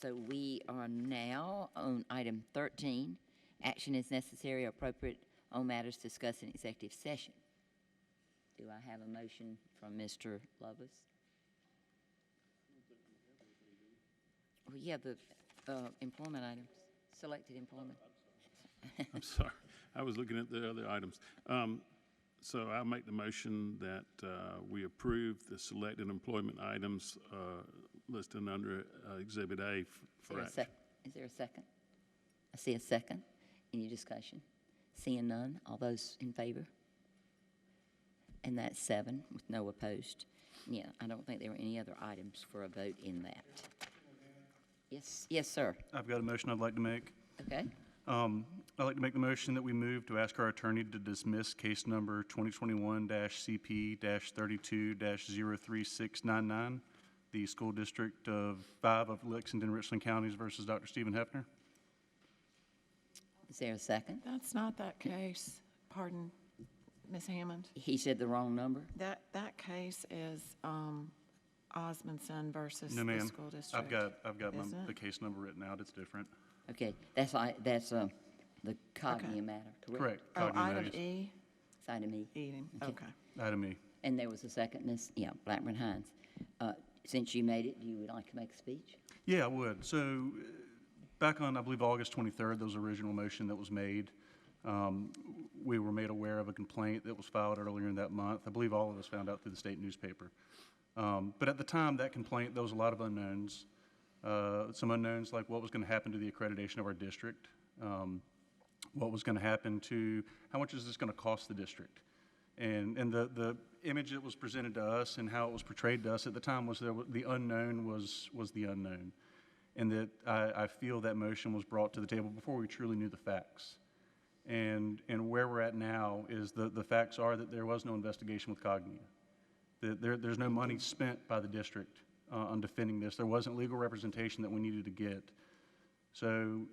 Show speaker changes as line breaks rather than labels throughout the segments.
So we are now on item 13. Action is necessary or appropriate on matters discussed in executive session. Do I have a motion from Mr. Lovelace? Well, yeah, the employment items, selected employment.
I'm sorry. I was looking at the other items. So I'll make the motion that we approve the selected employment items listed under Exhibit A for action.
Is there a second? I see a second. Any discussion? Seeing none, all those in favor? And that's 7 with no opposed. Yeah, I don't think there were any other items for a vote in that. Yes, sir.
I've got a motion I'd like to make.
Okay.
I'd like to make the motion that we move to ask our attorney to dismiss case number 2021-CP-32-03699, the School District of 5 of Lexington, Richland Counties versus Dr. Stephen Hefner.
Is there a second?
That's not that case. Pardon, Ms. Hammond.
He said the wrong number?
That case is Osmondson versus
No,
the
ma'am.
school district.
I've got
Isn't
the
it?
case number written out. It's different.
Okay, that's the Cognia matter, correct?
Oh,
Cognia
item
matters.
E?
It's item E.
Eating,
Okay.
okay.
Item E.
And there was a second, Blackburn Hines. Since you made it, you would like to make a speech?
Yeah, I would. So back on, I believe, August 23rd, there was an original motion that was made. We were made aware of a complaint that was filed earlier in that month. I believe all of us found out through the state newspaper. But at the time, that complaint, there was a lot of unknowns. Some unknowns like what was going to happen to the accreditation of our district, what was going to happen to, how much is this going to cost the district? And the image that was presented to us and how it was portrayed to us at the time was the unknown was the unknown. And that I feel that motion was brought to the table before we truly knew the facts. And where we're at now is the facts are that there was no investigation with Cognia. There's no money spent by the district on defending this. There wasn't legal representation that we needed to get. So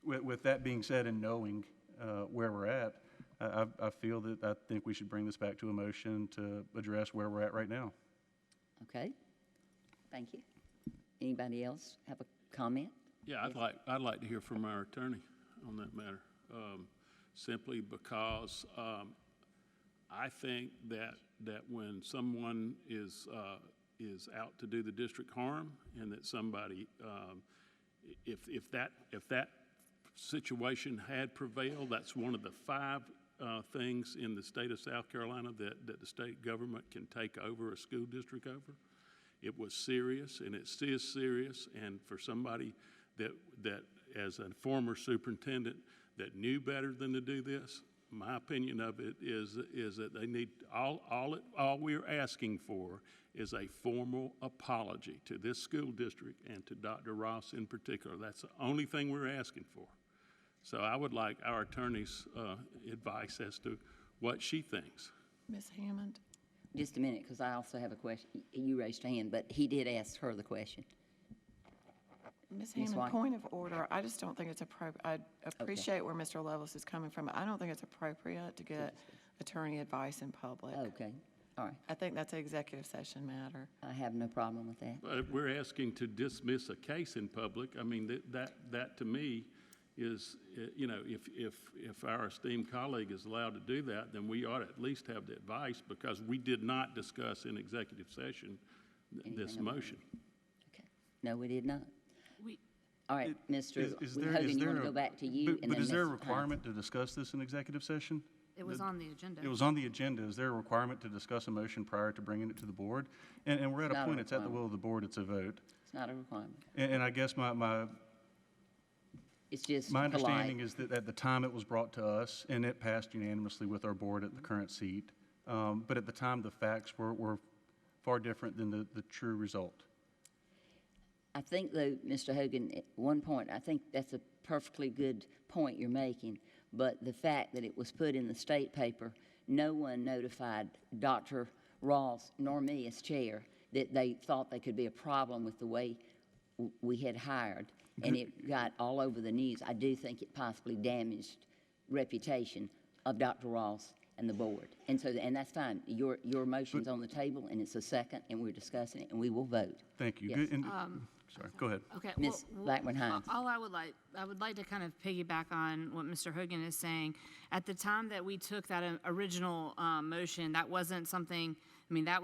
with that being said and knowing where we're at, I feel that I think we should bring this back to a motion to address where we're at right now.
Okay, thank you. Anybody else have a comment?
Yeah, I'd like to hear from our attorney on that matter, simply because I think that when someone is out to do the district harm, and that somebody, if that situation had prevailed, that's one of the 5 things in the state of South Carolina that the state government can take over a school district over. It was serious, and it still is serious, and for somebody that as a former superintendent that knew better than to do this, my opinion of it is that they need, all we're asking for is a formal apology to this school district and to Dr. Ross in particular. That's the only thing we're asking for. So I would like our attorney's advice as to what she thinks.
Ms. Hammond?
Just a minute, because I also have a question. You raised your hand, but he did ask her the question.
Ms.
Ms.
Hammond,
White?
point of order. I just don't think it's appropriate. I appreciate where Mr. Lovelace is coming from, but I don't think it's appropriate to get attorney advice in public.
Okay, all right.
I think that's an executive session matter.
I have no problem with that.
But if we're asking to dismiss a case in public, I mean, that to me is, if our esteemed colleague is allowed to do that, then we ought to at least have the advice, because we did not discuss in executive session this
Anything about
motion.
Okay. No, we did not. All right, Mr.
Is
Hogan, you want to go back to you?
But is there a
Ms. Hines.
requirement to discuss this in executive session?
It was on the agenda.
It was on the agenda. Is there a requirement to discuss a motion prior to bringing it to the board? And we're at
It's
a
not a
point, it's at the
requirement.
will of the board, it's a vote.
It's not a requirement.
And I guess my
It's just
My understanding
polite.
is that at the time it was brought to us, and it passed unanimously with our board at the current seat, but at the time the facts were far different than the true result.
I think, though, Mr. Hogan, at one point, I think that's a perfectly good point you're making, but the fact that it was put in the state paper, no one notified Dr. Ross nor me as chair that they thought there could be a problem with the way we had hired, and it got all over the news. I do think it possibly damaged reputation of Dr. Ross and the board. And so, and that's fine. Your motion's on the table, and it's a second, and we're discussing it, and we will vote.
Thank you.
Yes.
Good. And sorry, go ahead.
Okay.
Ms. Blackburn-Hines.
All I would like to kind of piggyback on what Mr. Hogan is saying. At the time that we took that original motion, that wasn't something, I mean, that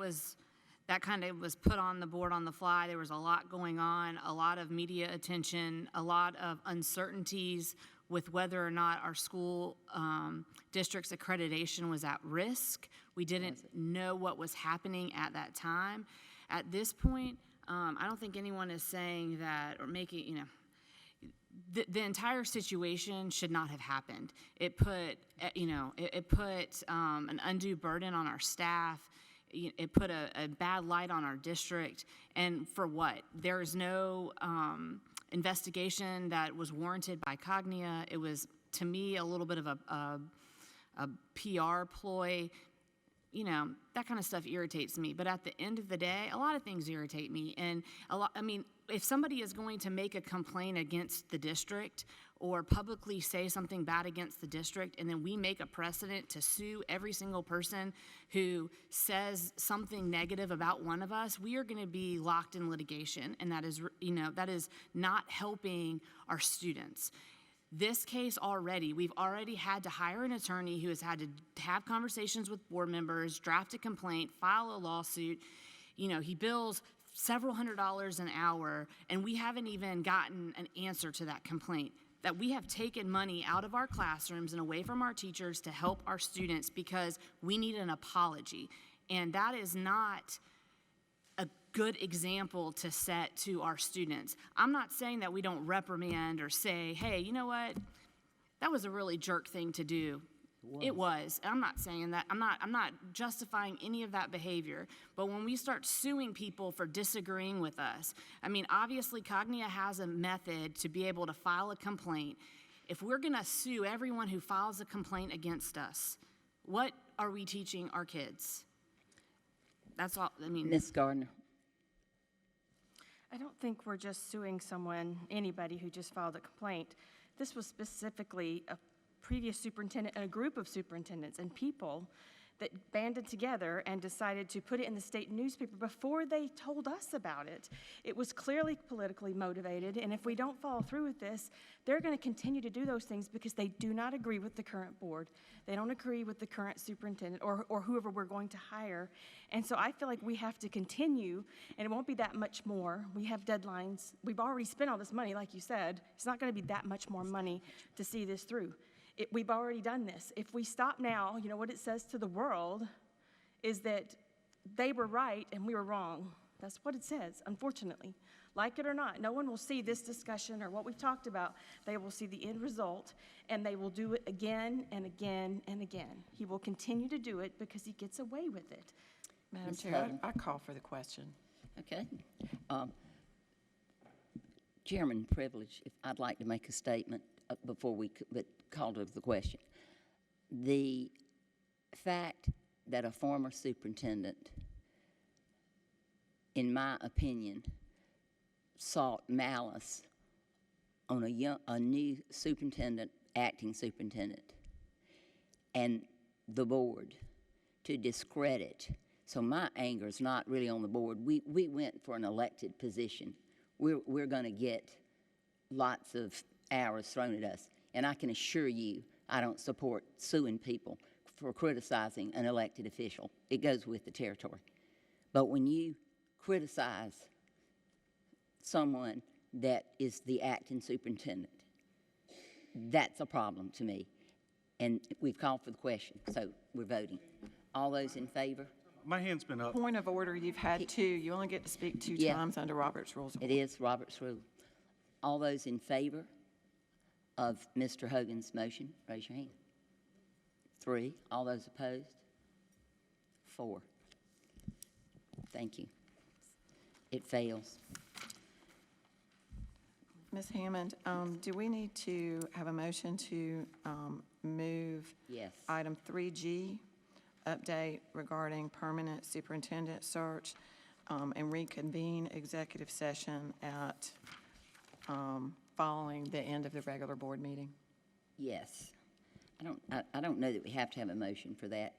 kind of was put on the board on the fly. There was a lot going on, a lot of media attention, a lot of uncertainties with whether or not our school district's accreditation was at risk. We didn't know what was happening at that time. At this point, I don't think anyone is saying that or making, the entire situation should not have happened. It put, it put an undue burden on our staff. It put a bad light on our district. And for what? There is no investigation that was warranted by Cognia. It was, to me, a little bit of a PR ploy. That kind of stuff irritates me. But at the end of the day, a lot of things irritate me. And if somebody is going to make a complaint against the district or publicly say something bad against the district, and then we make a precedent to sue every single person who says something negative about one of us, we are going to be locked in litigation. And that is not helping our students. This case already, we've already had to hire an attorney who has had to have conversations with board members, draft a complaint, file a lawsuit. He bills several $100s an hour, and we haven't even gotten an answer to that complaint. That we have taken money out of our classrooms and away from our teachers to help our students because we need an apology. And that is not a good example to set to our students. I'm not saying that we don't reprimand or say, hey, you know what? That was a really jerk thing to do. It was. I'm not saying that. I'm not justifying any of that behavior. But when we start suing people for disagreeing with us, obviously Cognia has a method to be able to file a complaint. If we're going to sue everyone who files a complaint against us, what are we teaching our kids? That's all.
Ms. Gardner.
I don't think we're just suing anybody who just filed a complaint. This was specifically a previous superintendent and a group of superintendents and people that banded together and decided to put it in the state newspaper before they told us about it. It was clearly politically motivated, and if we don't follow through with this, they're going to continue to do those things because they do not agree with the current board. They don't agree with the current superintendent or whoever we're going to hire. And so I feel like we have to continue, and it won't be that much more. We have deadlines. We've already spent all this money, like you said. It's not going to be that much more money to see this through. We've already done this. If we stop now, what it says to the world is that they were right and we were wrong. That's what it says, unfortunately. Like it or not, no one will see this discussion or what we've talked about. They will see the end result, and they will do it again and again and again. He will continue to do it because he gets away with it.
Madam
Ms.
Chair,
Hutton.
I call for the question.
Okay. Chairman privilege, if I'd like to make a statement before we call to the question. The fact that a former superintendent, in my opinion, sought malice on a new superintendent, acting superintendent, and the board to discredit. So my anger is not really on the board. We went for an elected position. We're going to get lots of arrows thrown at us. And I can assure you, I don't support suing people for criticizing an elected official. It goes with the territory. But when you criticize someone that is the acting superintendent, that's a problem to me. And we've called for the question, so we're voting. All those in favor?
My hand's been up.
Point of order, you've had two. You only get to speak two
Yeah.
times under Robert's Rules of
It
Order.
is Robert's rule. All those in favor of Mr. Hogan's motion, raise your hand. 3. All those opposed? 4. Thank you. It fails.
Ms. Hammond, do we need to have a motion to move
Yes.
item 3G, update regarding permanent superintendent search, and reconvene executive session at following the end of the regular board meeting?
Yes. I don't know that we have to have a motion for that,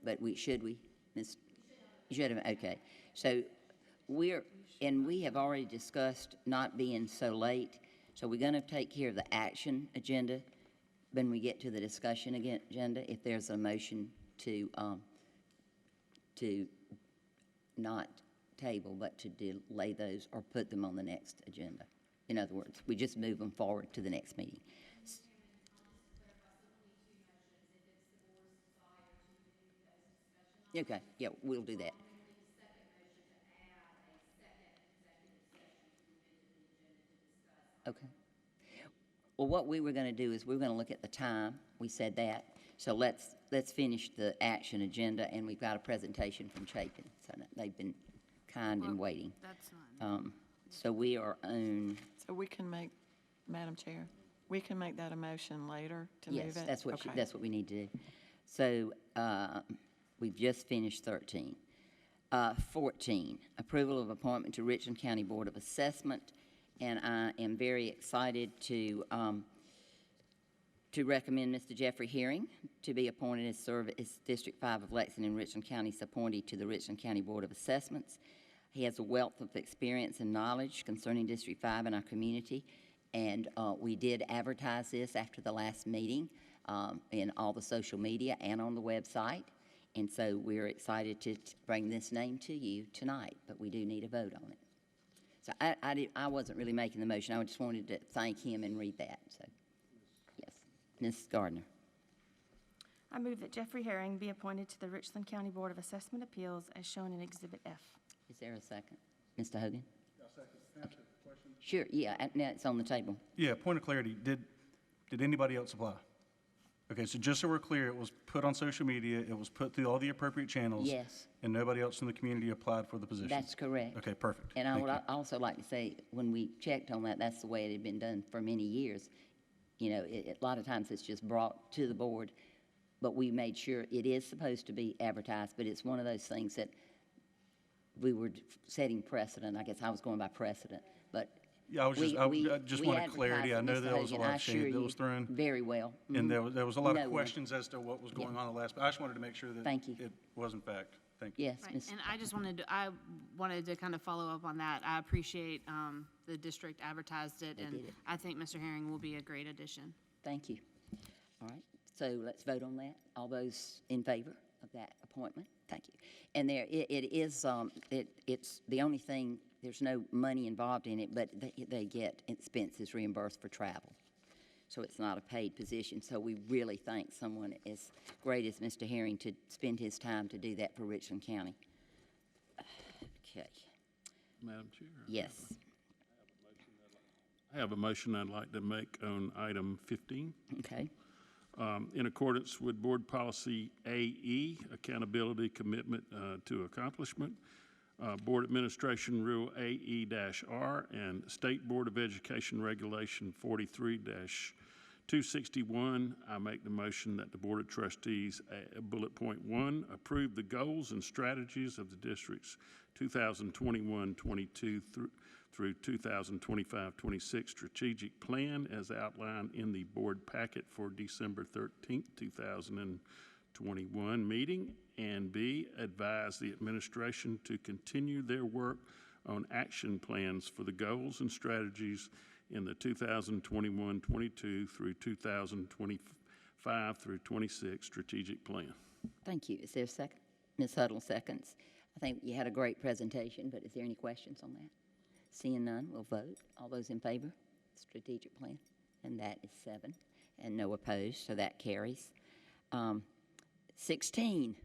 but should we? Ms. You should have, okay. So we have already discussed not being so late, so we're gonna take care of the action agenda when we get to the discussion agenda, if there's a motion to not table, but to delay those or put them on the next agenda. In other words, we just move them forward to the next meeting. Okay, yeah, we'll do that. Okay. Well, what we were going to do is we were going to look at the time. We said that. So let's finish the action agenda, and we've got a presentation from Chapin. So they've been kind and waiting.
That's fine.
So we are on.
So we can make, Madam Chair, we can make that a motion later to move it?
Yes, that's what
Okay.
that's what we need to do. So we've just finished 13. 14, approval of appointment to Richland County Board of Assessment, and I am very excited to recommend Mr. Jeffrey Herring to be appointed as serve as District 5 of Lexington and Richland County's appointee to the Richland County Board of Assessments. He has a wealth of experience and knowledge concerning District 5 in our community, and we did advertise this after the last meeting in all the social media and on the website, and so we're excited to bring this name to you tonight, but we do need a vote on it. So I wasn't really making the motion. I just wanted to thank him and read that. So, yes. Ms. Gardner.
I move that Jeffrey Herring be appointed to the Richland County Board of Assessment Appeals as shown in Exhibit F.
Is there a second? Mr. Hogan? Okay. Sure, yeah, now it's on the table.
Yeah, point of clarity, did anybody else apply? Okay, so just so we're clear, it was put on social media, it was put through all the appropriate channels.
Yes.
And nobody else in the community applied for the position?
That's correct.
Okay, perfect.
And I
Thank
would
you.
also like to say, when we checked on that, that's the way it had been done for many years. You know, a lot of times it's just brought to the board, but we made sure it is supposed to be advertised, but it's one of those things that we were setting precedent. I guess I was going by precedent, but
Yeah, I just
we
wanted clarity. I know
advertised it, Mr.
there was a
Hogan,
lot
I
of
assure
shade that
you,
was thrown.
very well.
And
Mhm.
there was a lot
No
of
one.
questions as to what was going on in the last, but I just wanted to make sure that
Thank you.
it was in fact. Thank you.
Yes,
Right,
Ms.
and I wanted to kind of follow up on that. I appreciate the district advertised it, and
did it.
I think Mr. Herring will be a great addition.
Thank you. All right, so let's vote on that. All those in favor of that appointment? Thank you. And it's the only thing, there's no money involved in it, but they get expenses reimbursed for travel. So it's not a paid position. So we really thank someone as great as Mr. Herring to spend his time to do that for Richland County. Okay,
Madam Chair?
yes.
I have a motion I'd like to make on item 15.
Okay,
In accordance with Board Policy AE, Accountability Commitment to Accomplishment, Board Administration Rule AE-R, and State Board of Education Regulation 43-261, I make the motion that the Board of Trustees, bullet point 1, approve the goals and strategies of the district's 2021-22 through 2025-26 strategic plan as outlined in the board packet for December 13th, 2021 meeting, and B, advise the administration to continue their work on action plans for the goals and strategies in the 2021-22 through 2025-26 strategic plan.
thank you. Is there a second? Ms. Huddle seconds. I think you had a great presentation, but is there any questions on that? Seeing none, we'll vote. All those in favor? Strategic plan. And that is 7. And no opposed, so that carries. 16.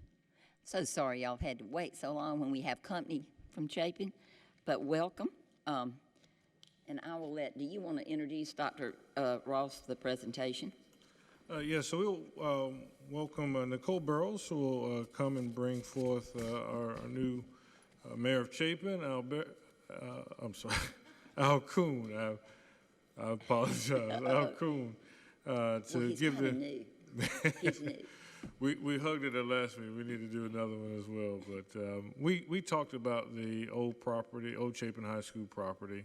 So sorry y'all had to wait so long when we have company from Chapin, but welcome. And I will do you want to introduce Dr. Ross, the presentation?
Yes, so we'll welcome Nicole Burrows, who will come and bring forth our new mayor of Chapin, Al Kuhn. I apologize, Al Kuhn,
Well, he's
give
kinda
the.
new. He's new.
We hugged it at last week. We need to do another one as well. But we talked about the old property, old Chapin High School property,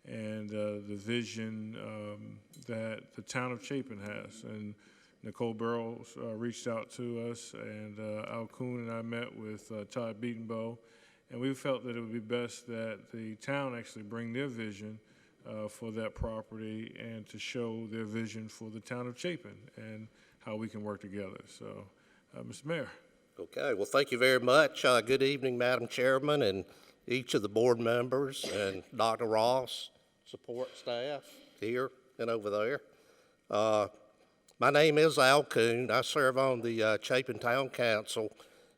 and the vision that the town of Chapin has. And Nicole Burrows reached out to us, and Al Kuhn and I met with Todd Beatonbow, And we felt that it would be best that the town actually bring their vision for that property and to show their vision for the town of Chapin and how we can work together. So, Mr. Mayor.
Okay, well, thank you very much. Good evening, Madam Chairman, and each of the board members, and Dr. Ross, support staff here and over there. My name is Al Coon. I serve on the Chapin Town Council,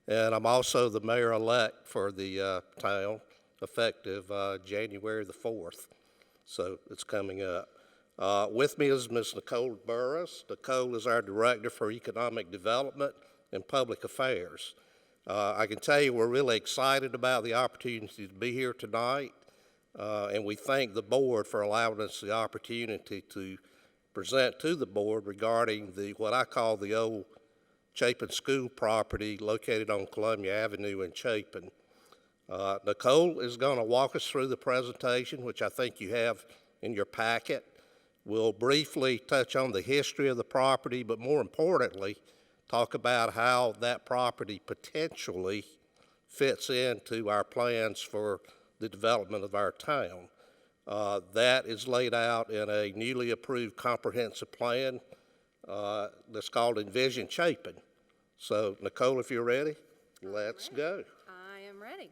and I'm also the mayor-elect for the town, effective January the 4th. So it's coming up. With me is Ms. Nicole Burris. Nicole is our Director for Economic Development and Public Affairs. I can tell you we're really excited about the opportunity to be here tonight, and we thank the board for allowing us the opportunity to present to the board regarding what I call the old Chapin School property located on Columbia Avenue in Chapin. Nicole is going to walk us through the presentation, which I think you have in your packet. We'll briefly touch on the history of the property, but more importantly, talk about how that property potentially fits into our plans for the development of our town. That is laid out in a newly approved comprehensive plan that's called Envision Chapin. So, Nicole, if you're ready, let's go.
I am ready.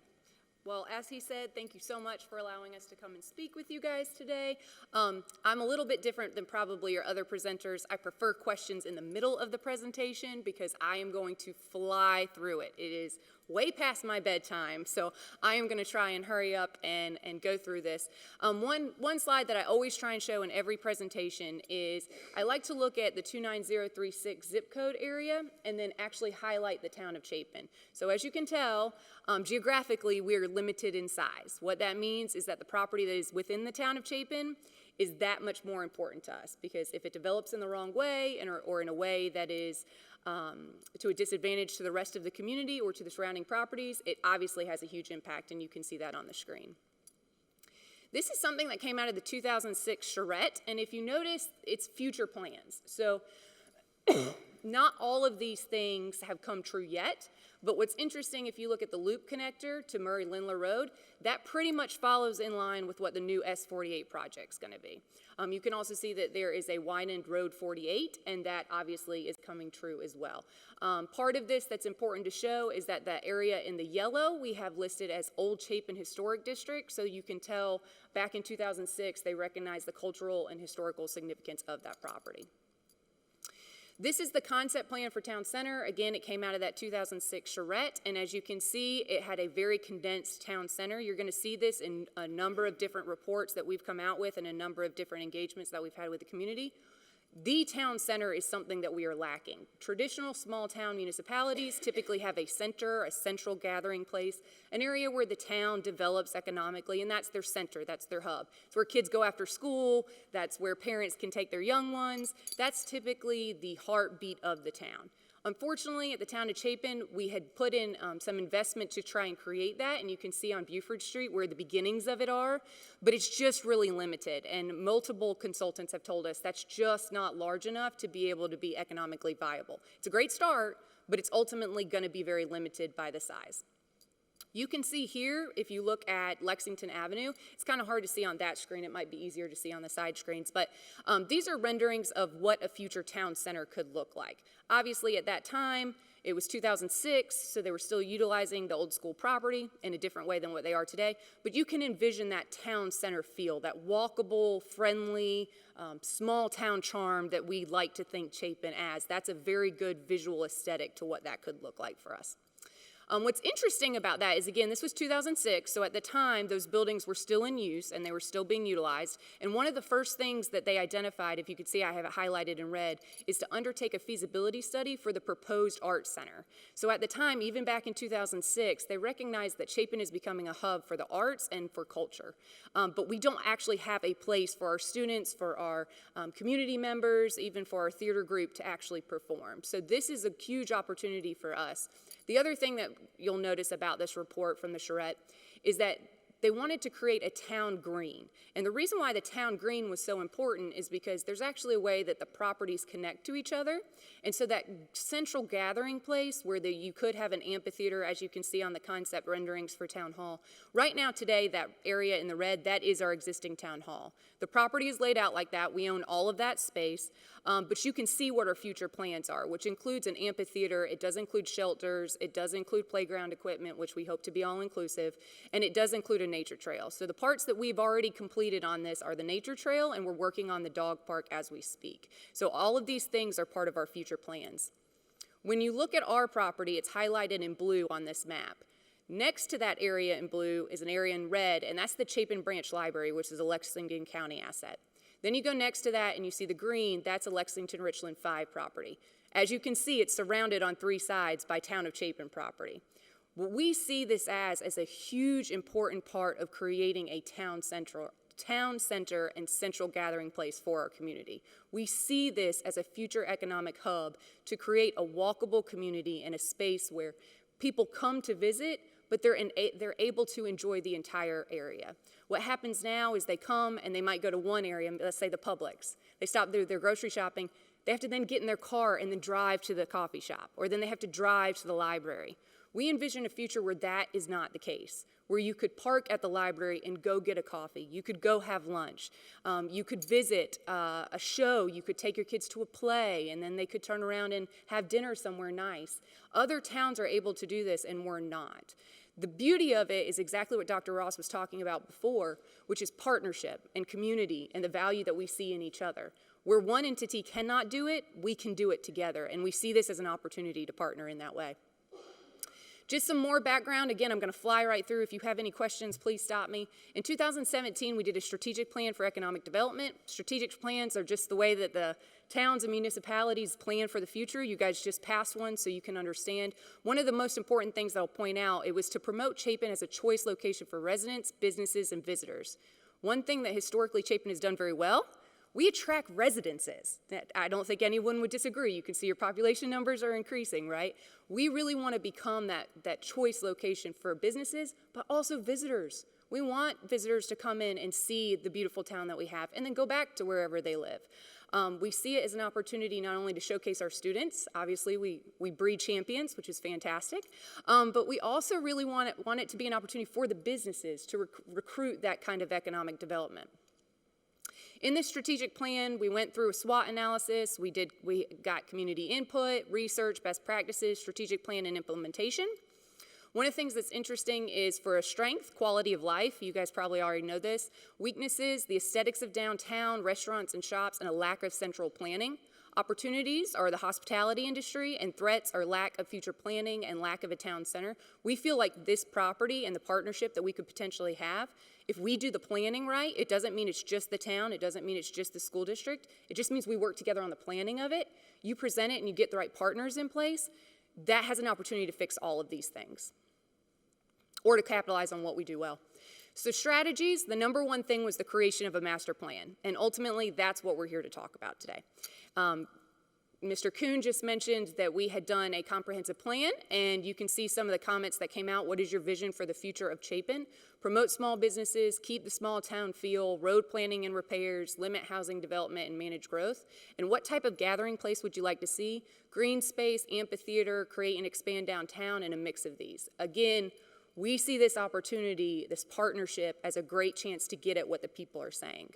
Well, as he said, thank you so much for allowing us to come and speak with you guys today. I'm a little bit different than probably your other presenters. I prefer questions in the middle of the presentation because I am going to fly through it. It is way past my bedtime, so I am going to try and hurry up and go through this. One slide that I always try and show in every presentation is I like to look at the 29036 zip code area and then actually highlight the town of Chapin. So as you can tell, geographically, we're limited in size. What that means is that the property that is within the town of Chapin is that much more important to us, because if it develops in the wrong way or in a way that is to a disadvantage to the rest of the community or to the surrounding properties, it obviously has a huge impact, and you can see that on the screen. This is something that came out of the 2006 charrette, and if you notice, it's future plans. So not all of these things have come true yet, but what's interesting, if you look at the loop connector to Murray-Lindler Road, that pretty much follows in line with what the new S48 project's going to be. You can also see that there is a widened Road 48, and that obviously is coming true as well. Part of this that's important to show is that that area in the yellow we have listed as Old Chapin Historic District, so you can tell back in 2006 they recognized the cultural and historical significance of that property. This is the concept plan for Town Center. Again, it came out of that 2006 charrette, and as you can see, it had a very condensed town center. You're going to see this in a number of different reports that we've come out with and a number of different engagements that we've had with the community. The town center is something that we are lacking. Traditional small town municipalities typically have a center, a central gathering place, an area where the town develops economically, and that's their center, that's their hub. It's where kids go after school, that's where parents can take their young ones. That's typically the heartbeat of the town. Unfortunately, at the town of Chapin, we had put in some investment to try and create that, and you can see on Buford Street where the beginnings of it are, but it's just really limited, and multiple consultants have told us that's just not large enough to be able to be economically viable. It's a great start, but it's ultimately going to be very limited by the size. You can see here, if you look at Lexington Avenue, it's kind of hard to see on that screen. It might be easier to see on the side screens, but these are renderings of what a future town center could look like. Obviously, at that time, it was 2006, so they were still utilizing the old school property in a different way than what they are today, but you can envision that town center feel, that walkable, friendly, small town charm that we like to think Chapin as. That's a very good visual aesthetic to what that could look like for us. What's interesting about that is, again, this was 2006, so at the time, those buildings were still in use and they were still being utilized. And one of the first things that they identified, if you could see I have it highlighted in red, is to undertake a feasibility study for the proposed art center. So at the time, even back in 2006, they recognized that Chapin is becoming a hub for the arts and for culture. But we don't actually have a place for our students, for our community members, even for our theater group to actually perform. So this is a huge opportunity for us. The other thing that you'll notice about this report from the charrette is that they wanted to create a town green. And the reason why the town green was so important is because there's actually a way that the properties connect to each other. And so that central gathering place where you could have an amphitheater, as you can see on the concept renderings for Town Hall. Right now today, that area in the red, that is our existing Town Hall. The property is laid out like that. We own all of that space. But you can see what our future plans are, which includes an amphitheater. It does include shelters. It does include playground equipment, which we hope to be all-inclusive. And it does include a nature trail. So the parts that we've already completed on this are the nature trail, and we're working on the dog park as we speak. So all of these things are part of our future plans. When you look at our property, it's highlighted in blue on this map. Next to that area in blue is an area in red, and that's the Chapin Branch Library, which is a Lexington County asset. Then you go next to that and you see the green, that's a Lexington Richland 5 property. As you can see, it's surrounded on 3 sides by Town of Chapin property. What we see this as a huge important part of creating a town center and central gathering place for our community. We see this as a future economic hub to create a walkable community and a space where people come to visit, but they're able to enjoy the entire area. What happens now is they come and they might go to one area, let's say the Publix. They stop their grocery shopping. They have to then get in their car and then drive to the coffee shop, or then they have to drive to the library. We envision a future where that is not the case, where you could park at the library and go get a coffee. You could go have lunch. You could visit a show. You could take your kids to a play, and then they could turn around and have dinner somewhere nice. Other towns are able to do this, and we're not. The beauty of it is exactly what Dr. Ross was talking about before, which is partnership and community and the value that we see in each other. Where one entity cannot do it, we can do it together, and we see this as an opportunity to partner in that way. Just some more background. Again, I'm going to fly right through. If you have any questions, please stop me. In 2017, we did a strategic plan for economic development. Strategic plans are just the way that the towns and municipalities plan for the future. You guys just passed one so you can understand. One of the most important things that I'll point out, it was to promote Chapin as a choice location for residents, businesses, and visitors. One thing that historically Chapin has done very well, we attract residences. I don't think anyone would disagree. You can see your population numbers are increasing, right? We really want to become that choice location for businesses, but also visitors. We want visitors to come in and see the beautiful town that we have and then go back to wherever they live. We see it as an opportunity not only to showcase our students, obviously we breed champions, which is fantastic, but we also really want it to be an opportunity for the businesses to recruit that kind of economic development. In this strategic plan, we went through a SWOT analysis. We got community input, research, best practices, strategic plan, and implementation. One of the things that's interesting is for a strength, quality of life. You guys probably already know this. Weaknesses, the aesthetics of downtown, restaurants and shops, and a lack of central planning. Opportunities are the hospitality industry, and threats are lack of future planning and lack of a town center. We feel like this property and the partnership that we could potentially have, if we do the planning right, it doesn't mean it's just the town, it doesn't mean it's just the school district, it just means we work together on the planning of it. You present it and you get the right partners in place, that has an opportunity to fix all of these things or to capitalize on what we do well. So strategies, the number one thing was the creation of a master plan, and ultimately that's what we're here to talk about today. Mr. Kuhn just mentioned that we had done a comprehensive plan, and you can see some of the comments that came out. What is your vision for the future of Chapin? Promote small businesses, keep the small town feel, road planning and repairs, limit housing development, and manage growth. And what type of gathering place would you like to see? Green space, amphitheater, create and expand downtown, and a mix of these. Again, we see this opportunity, this partnership, as a great chance to get at what the people are saying.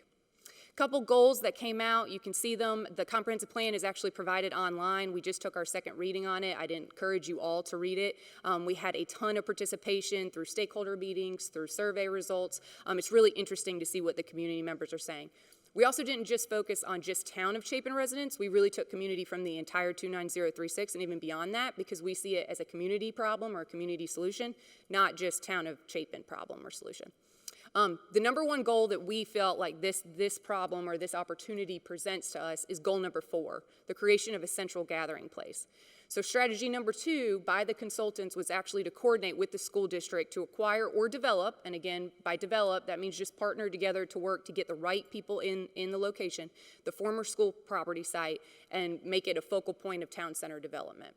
Couple goals that came out, you can see them. The comprehensive plan is actually provided online. We just took our second reading on it. I'd encourage you all to read it. We had a ton of participation through stakeholder meetings, through survey results. It's really interesting to see what the community members are saying. We also didn't just focus on just town of Chapin residents. We really took community from the entire 29036 and even beyond that, because we see it as a community problem or a community solution, not just town of Chapin problem or solution. The number one goal that we felt like this problem or this opportunity presents to us is goal number 4, the creation of a central gathering place. So strategy number 2 by the consultants was actually to coordinate with the school district to acquire or develop, and again, by develop, that means just partner together to work to get the right people in the location, the former school property site, and make it a focal point of town center development.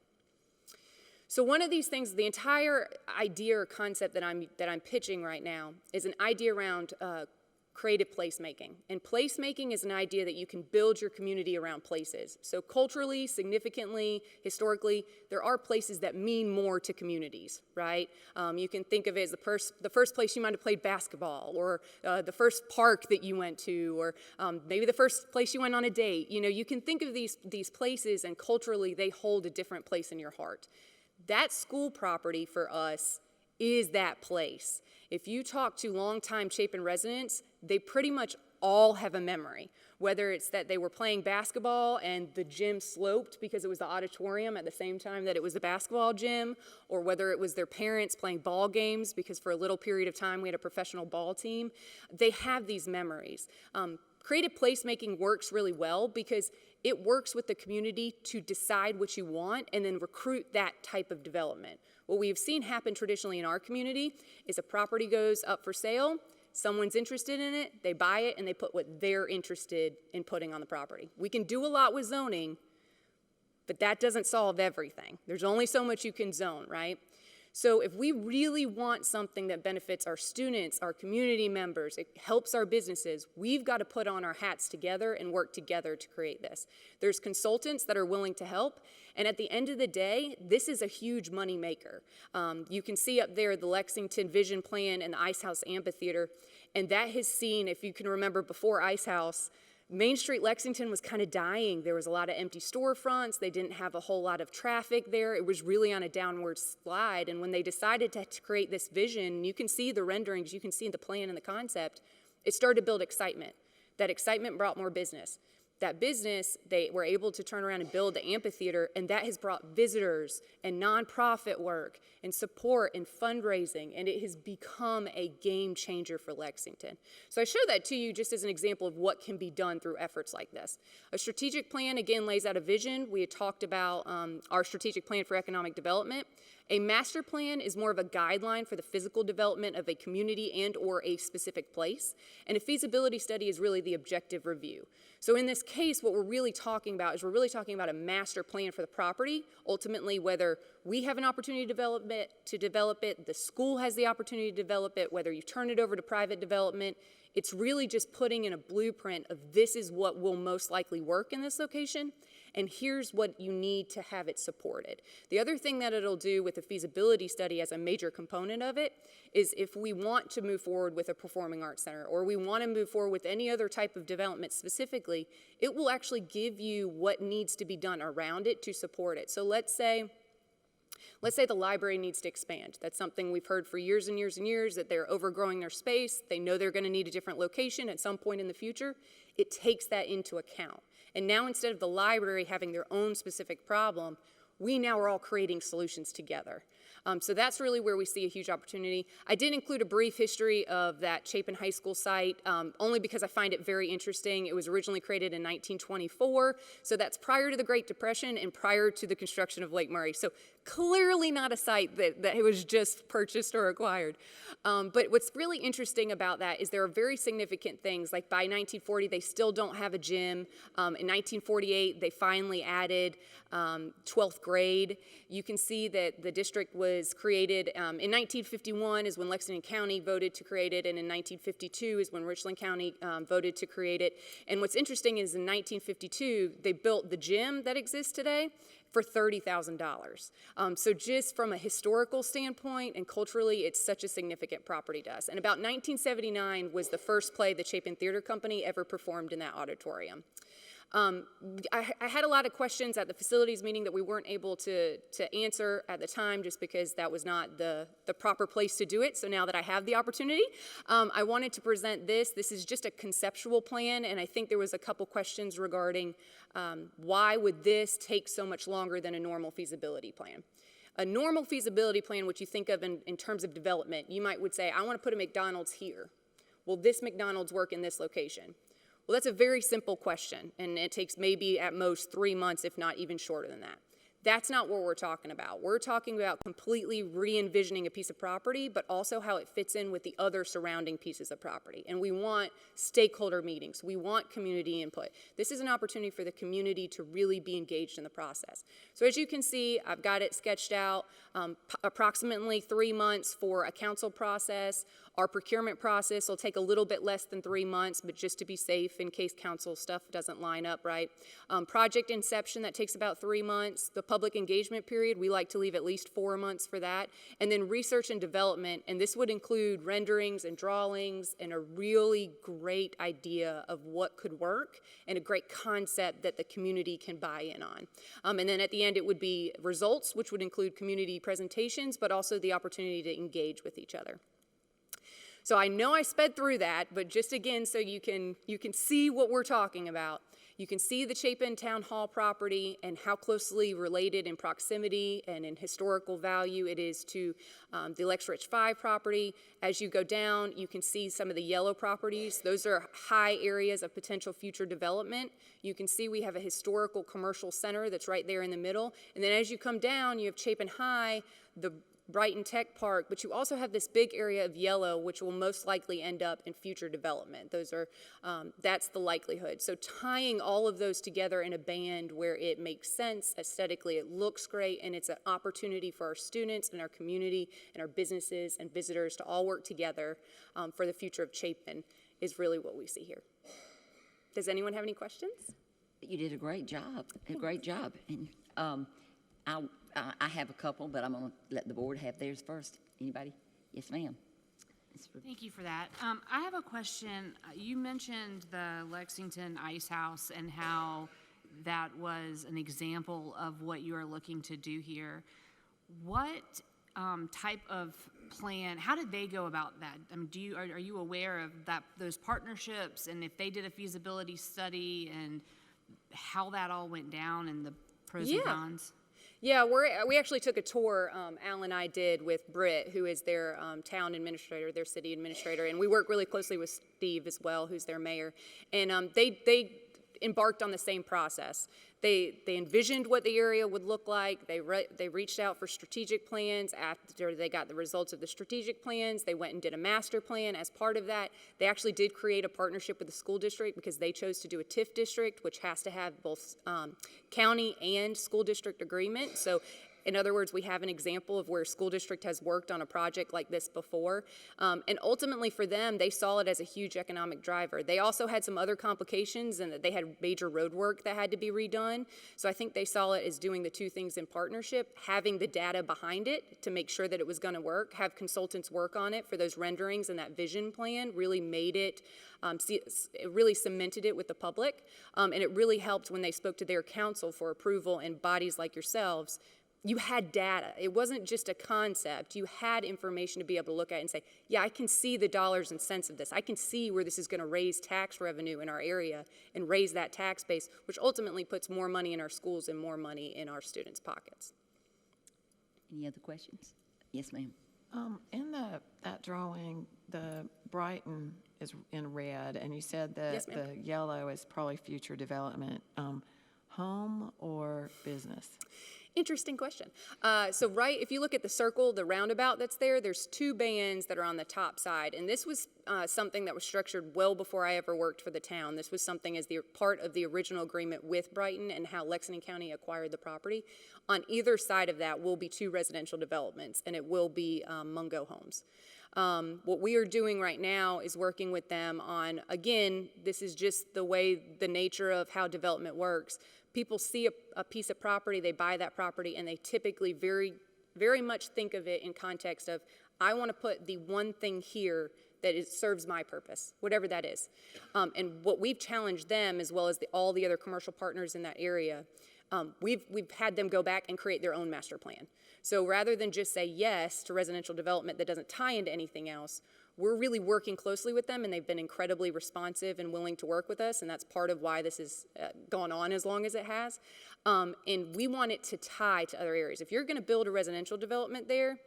So one of these things, the entire idea or concept that I'm pitching right now is an idea around creative placemaking. And placemaking is an idea that you can build your community around places. So culturally, significantly, historically, there are places that mean more to communities, right? You can think of it as the first place you might have played basketball, or the first park that you went to, or maybe the first place you went on a date. You know, you can think of these places, and culturally, they hold a different place in your heart. That school property for us is that place. If you talk to longtime Chapin residents, they pretty much all have a memory, whether it's that they were playing basketball and the gym sloped because it was the auditorium at the same time that it was the basketball gym, or whether it was their parents playing ball games because for a little period of time we had a professional ball team. They have these memories. Creative placemaking works really well because it works with the community to decide what you want and then recruit that type of development. What we've seen happen traditionally in our community is a property goes up for sale, someone's interested in it, they buy it, and they put what they're interested in putting on the property. We can do a lot with zoning, but that doesn't solve everything. There's only so much you can zone, right? So if we really want something that benefits our students, our community members, it helps our businesses, we've got to put on our hats together and work together to create this. There's consultants that are willing to help, and at the end of the day, this is a huge money maker. You can see up there the Lexington Vision Plan and the Ice House Amphitheater, and that has seen, if you can remember before Ice House, Main Street Lexington was kind of dying. There was a lot of empty storefronts. They didn't have a whole lot of traffic there. It was really on a downward slide. And when they decided to create this vision, you can see the renderings, you can see the plan and the concept, it started to build excitement. That excitement brought more business. That business, they were able to turn around and build the amphitheater, and that has brought visitors and nonprofit work and support and fundraising, and it has become a game changer for Lexington. So I show that to you just as an example of what can be done through efforts like this. A strategic plan, again, lays out a vision. We had talked about our strategic plan for economic development. A master plan is more of a guideline for the physical development of a community and or a specific place. And a feasibility study is really the objective review. So in this case, what we're really talking about is we're really talking about a master plan for the property. Ultimately, whether we have an opportunity to develop it, the school has the opportunity to develop it, whether you turn it over to private development, it's really just putting in a blueprint of this is what will most likely work in this location, and here's what you need to have it supported. The other thing that it'll do with the feasibility study as a major component of it is if we want to move forward with a performing arts center or we want to move forward with any other type of development specifically, it will actually give you what needs to be done around it to support it. So let's say the library needs to expand. That's something we've heard for years and years and years, that they're overgrowing their space. They know they're going to need a different location at some point in the future. It takes that into account. And now instead of the library having their own specific problem, we now are all creating solutions together. So that's really where we see a huge opportunity. I did include a brief history of that Chapin High School site, only because I find it very interesting. It was originally created in 1924, so that's prior to the Great Depression and prior to the construction of Lake Murray. So clearly not a site that was just purchased or acquired. But what's really interesting about that is there are very significant things, like by 1940, they still don't have a gym. In 1948, they finally added 12th grade. You can see that the district was created in 1951 is when Lexington County voted to create it, and in 1952 is when Richland County voted to create it. And what's interesting is in 1952, they built the gym that exists today for $30,000. So just from a historical standpoint and culturally, it's such a significant property to us. And about 1979 was the first play the Chapin Theater Company ever performed in that auditorium. I had a lot of questions at the facilities meeting that we weren't able to answer at the time just because that was not the proper place to do it. So now that I have the opportunity, I wanted to present this. This is just a conceptual plan, and I think there was a couple questions regarding why would this take so much longer than a normal feasibility plan. A normal feasibility plan, which you think of in terms of development, you would say, I want to put a McDonald's here. Will this McDonald's work in this location? Well, that's a very simple question, and it takes maybe at most 3 months, if not even shorter than that. That's not what we're talking about. We're talking about completely re-envisioning a piece of property, but also how it fits in with the other surrounding pieces of property. And we want stakeholder meetings. We want community input. This is an opportunity for the community to really be engaged in the process. So as you can see, I've got it sketched out, approximately 3 months for a council process. Our procurement process will take a little bit less than 3 months, but just to be safe in case council stuff doesn't line up right. Project inception, that takes about 3 months. The public engagement period, we like to leave at least 4 months for that. And then research and development, and this would include renderings and drawings and a really great idea of what could work and a great concept that the community can buy in on. And then at the end, it would be results, which would include community presentations, but also the opportunity to engage with each other. So I know I sped through that, but just again, so you can see what we're talking about. You can see the Chapin Town Hall property and how closely related in proximity and in historical value it is to the Lex Rich 5 property. As you go down, you can see some of the yellow properties. Those are high areas of potential future development. You can see we have a historical commercial center that's right there in the middle. And then as you come down, you have Chapin High, the Brighton Tech Park, but you also have this big area of yellow, which will most likely end up in future development. Those are, that's the likelihood. So tying all of those together in a band where it makes sense aesthetically, it looks great, and it's an opportunity for our students and our community and our businesses and visitors to all work together for the future of Chapin is really what we see here. Does anyone have any questions?
You did a great job, And I have a couple, but I'm going to let the board have theirs first. Anybody? Yes, ma'am.
Thank you for that. I have a question. You mentioned the Lexington Ice House and how that was an example of what you are looking to do here. What type of plan, how did they go about that? I mean, are you aware of those partnerships, and if they did a feasibility study and how that all went down and the pros and cons?
Yeah, we actually took a tour, Al and I did, with Britt, who is their town administrator, their city administrator, and we work really closely with Steve as well, who's their mayor. And they embarked on the same process. They envisioned what the area would look like. They reached out for strategic plans. After they got the results of the strategic plans, they went and did a master plan. As part of that, they actually did create a partnership with the school district because they chose to do a TIF district, which has to have both county and school district agreement. So in other words, we have an example of where a school district has worked on a project like this before. And ultimately for them, they saw it as a huge economic driver. They also had some other complications and that they had major road work that had to be redone. So I think they saw it as doing the two things in partnership, having the data behind it to make sure that it was going to work, have consultants work on it for those renderings, and that vision plan really made it, it really cemented it with the public. And it really helped when they spoke to their council for approval and bodies like yourselves. You had data. It wasn't just a concept. You had information to be able to look at and say, yeah, I can see the dollars and cents of this. I can see where this is going to raise tax revenue in our area and raise that tax base, which ultimately puts more money in our schools and more money in our students' pockets.
Any other questions? Yes, ma'am.
In that drawing, the Brighton is in red, and you said that
Yes, ma'am.
the yellow is probably future development. Home or business?
Interesting question. So right, if you look at the circle, the roundabout that's there, there's two bands that are on the top side. And this was something that was structured well before I ever worked for the town. This was something as the part of the original agreement with Brighton and how Lexington County acquired the property. On either side of that will be two residential developments, and it will be Mungo homes. What we are doing right now is working with them on, again, this is just the nature of how development works. People see a piece of property, they buy that property, and they typically very, very much think of it in context of, I want to put the one thing here that serves my purpose, whatever that is. And what we've challenged them, as well as all the other commercial partners in that area, we've had them go back and create their own master plan. So rather than just say yes to residential development that doesn't tie into anything else, we're really working closely with them, and they've been incredibly responsive and willing to work with us, and that's part of why this has gone on as long as it has. And we want it to tie to other areas. If you're going to build a residential development there,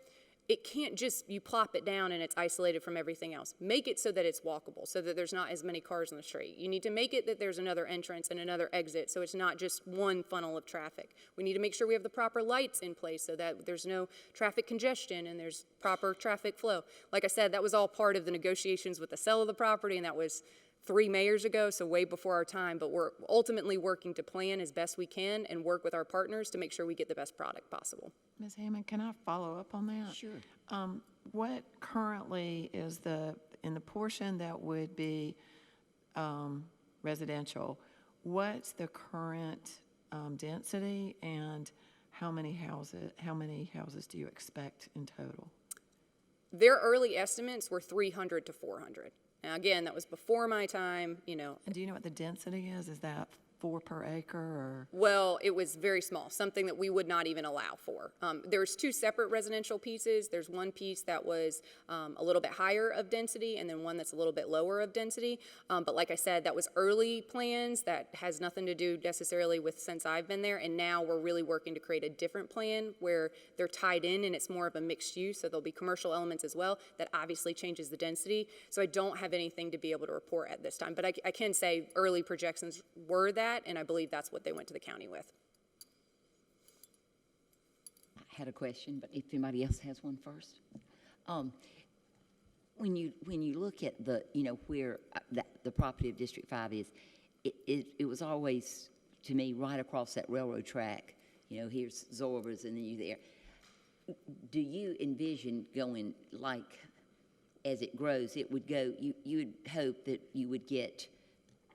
it can't just, you plop it down and it's isolated from everything else. Make it so that it's walkable, so that there's not as many cars on the street. You need to make it that there's another entrance and another exit, so it's not just one funnel of traffic. We need to make sure we have the proper lights in place so that there's no traffic congestion and there's proper traffic flow. Like I said, that was all part of the negotiations with the sale of the property, and that was 3 mayors ago, so way before our time, but we're ultimately working to plan as best we can and work with our partners to make sure we get the best product possible.
Ms. Hammond, can I follow up on that?
Sure.
What currently is in the portion that would be residential, what's the current density, and how many houses do you expect in total?
Their early estimates were 300 to 400. Now, again, that was before my time, you know.
And do you know what the density is? Is that 4 per acre, or?
Well, it was very small, something that we would not even allow for. There's 2 separate residential pieces. There's one piece that was a little bit higher of density, and then one that's a little bit lower of density. But like I said, that was early plans. That has nothing to do necessarily with since I've been there, and now we're really working to create a different plan where they're tied in, and it's more of a mixed use, so there'll be commercial elements as well. That obviously changes the density. So I don't have anything to be able to report at this time, but I can say early projections were that, and I believe that's what they went to the county with.
I had a question, but if anybody else has one first. When you look at the, where the property of District 5 is, it was always, to me, right across that railroad track. Here's Zorba's and then you there. Do you envision going, like, as it grows, it would go, you would hope that you would get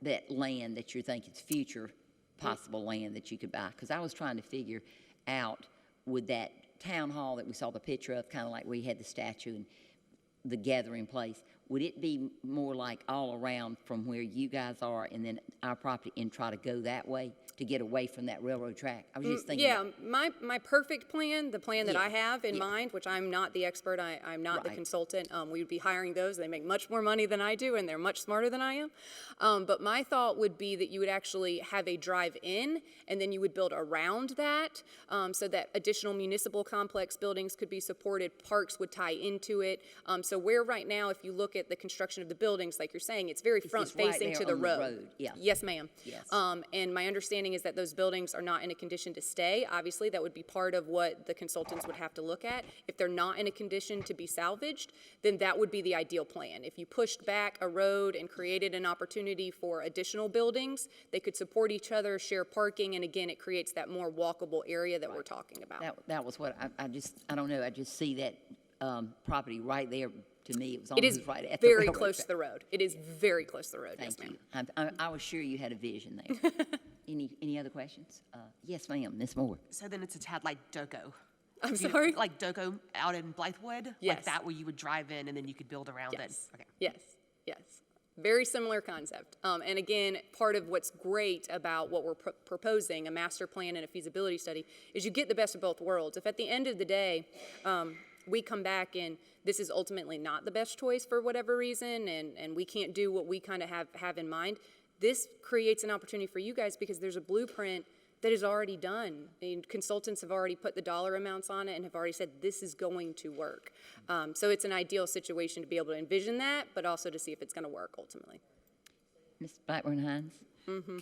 that land that you're thinking is future possible land that you could buy? Because I was trying to figure out, would that town hall that we saw the picture of, kind of like we had the statue and the gathering place, would it be more like all around from where you guys are and then our property, and try to go that way to get away from that railroad track? I was just thinking.
Yeah, my perfect plan, the plan that I have in
yeah.
mind, which I'm not the expert, I'm not the
Right.
consultant. We would be hiring those. They make much more money than I do, and they're much smarter than I am. But my thought would be that you would actually have a drive-in, and then you would build around that, so that additional municipal complex buildings could be supported, parks would tie into it. So where right now, if you look at the construction of the buildings, like you're saying, it's very
It's just right
front-facing
there
to the
on the
road.
road, yeah.
Yes, ma'am.
Yes.
And my understanding is that those buildings are not in a condition to stay. Obviously, that would be part of what the consultants would have to look at. If they're not in a condition to be salvaged, then that would be the ideal plan. If you pushed back a road and created an opportunity for additional buildings, they could support each other, share parking, and again, it creates that more walkable area that we're talking about.
That was what I don't know, I just see that property right there. To me, it was
It is
almost right at the
very
railroad
close
track.
to the road. It is very close to the road, yes,
Thank
ma'am.
you. I was sure you had a vision there. Any other questions? Yes, ma'am, Ms. Moore.
So then it's a tad like Doco.
I'm sorry?
Like Doco out in Blythewood?
Yes.
Like that, where you would drive in and then you could build around
Yes.
it? Okay.
Yes. Very similar concept. And again, part of what's great about what we're proposing, a master plan and a feasibility study, is you get the best of both worlds. If at the end of the day, we come back and this is ultimately not the best choice for whatever reason, and we can't do what we kind of have in mind, this creates an opportunity for you guys because there's a blueprint that is already done. And consultants have already put the dollar amounts on it and have already said this is going to work. So it's an ideal situation to be able to envision that, but also to see if it's going to work ultimately.
Ms. Blackburn-Hines?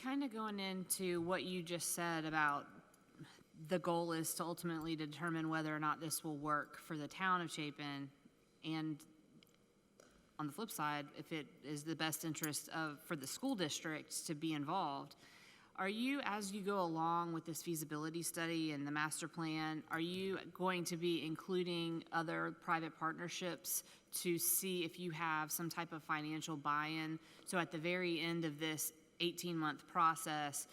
Kind of going into what you just said about the goal is to ultimately determine whether or not this will work for the town of Chapin, and on the flip side, if it is the best interest for the school district to be involved. Are you, as you go along with this feasibility study and the master plan, are you going to be including other private partnerships to see if you have some type of financial buy-in? So at the very end of this 18-month process,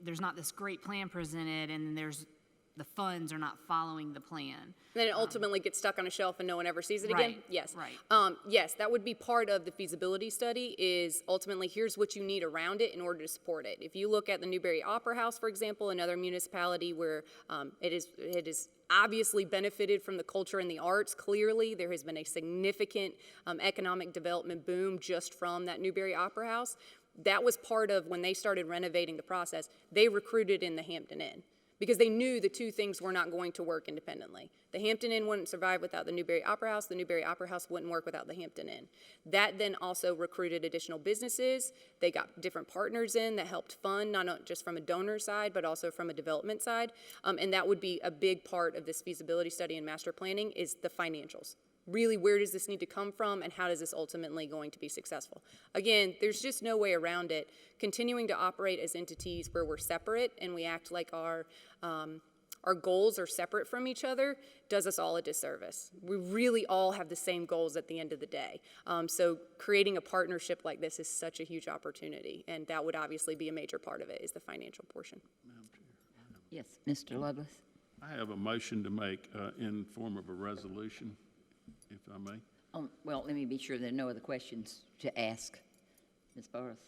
there's not this great plan presented, and the funds are not following the plan.
And then it ultimately gets stuck on a shelf and no one ever sees it again?
Right,
Yes.
right.
Yes, that would be part of the feasibility study, is ultimately here's what you need around it in order to support it. If you look at the Newberry Opera House, for example, another municipality where it is obviously benefited from the culture and the arts, clearly there has been a significant economic development boom just from that Newberry Opera House. That was part of when they started renovating the process, they recruited in the Hampton Inn. because they knew the two things were not going to work independently. The Hampton Inn wouldn't survive without the Newberry Opera House. The Newberry Opera House wouldn't work without the Hampton Inn. That then also recruited additional businesses. They got different partners in that helped fund, not just from a donor side, but also from a development side. And that would be a big part of this feasibility study and master planning is the financials. Really, where does this need to come from, and how is this ultimately going to be successful? Again, there's just no way around it. Continuing to operate as entities where we're separate and we act like our goals are separate from each other does us all a disservice. We really all have the same goals at the end of the day. So creating a partnership like this is such a huge opportunity, and that would obviously be a major part of it, is the financial portion.
Yes, Mr. Lovelace?
I have a motion to make in form of a resolution, if I may.
Well, let me be sure there are no other questions to ask. Ms. Barnes,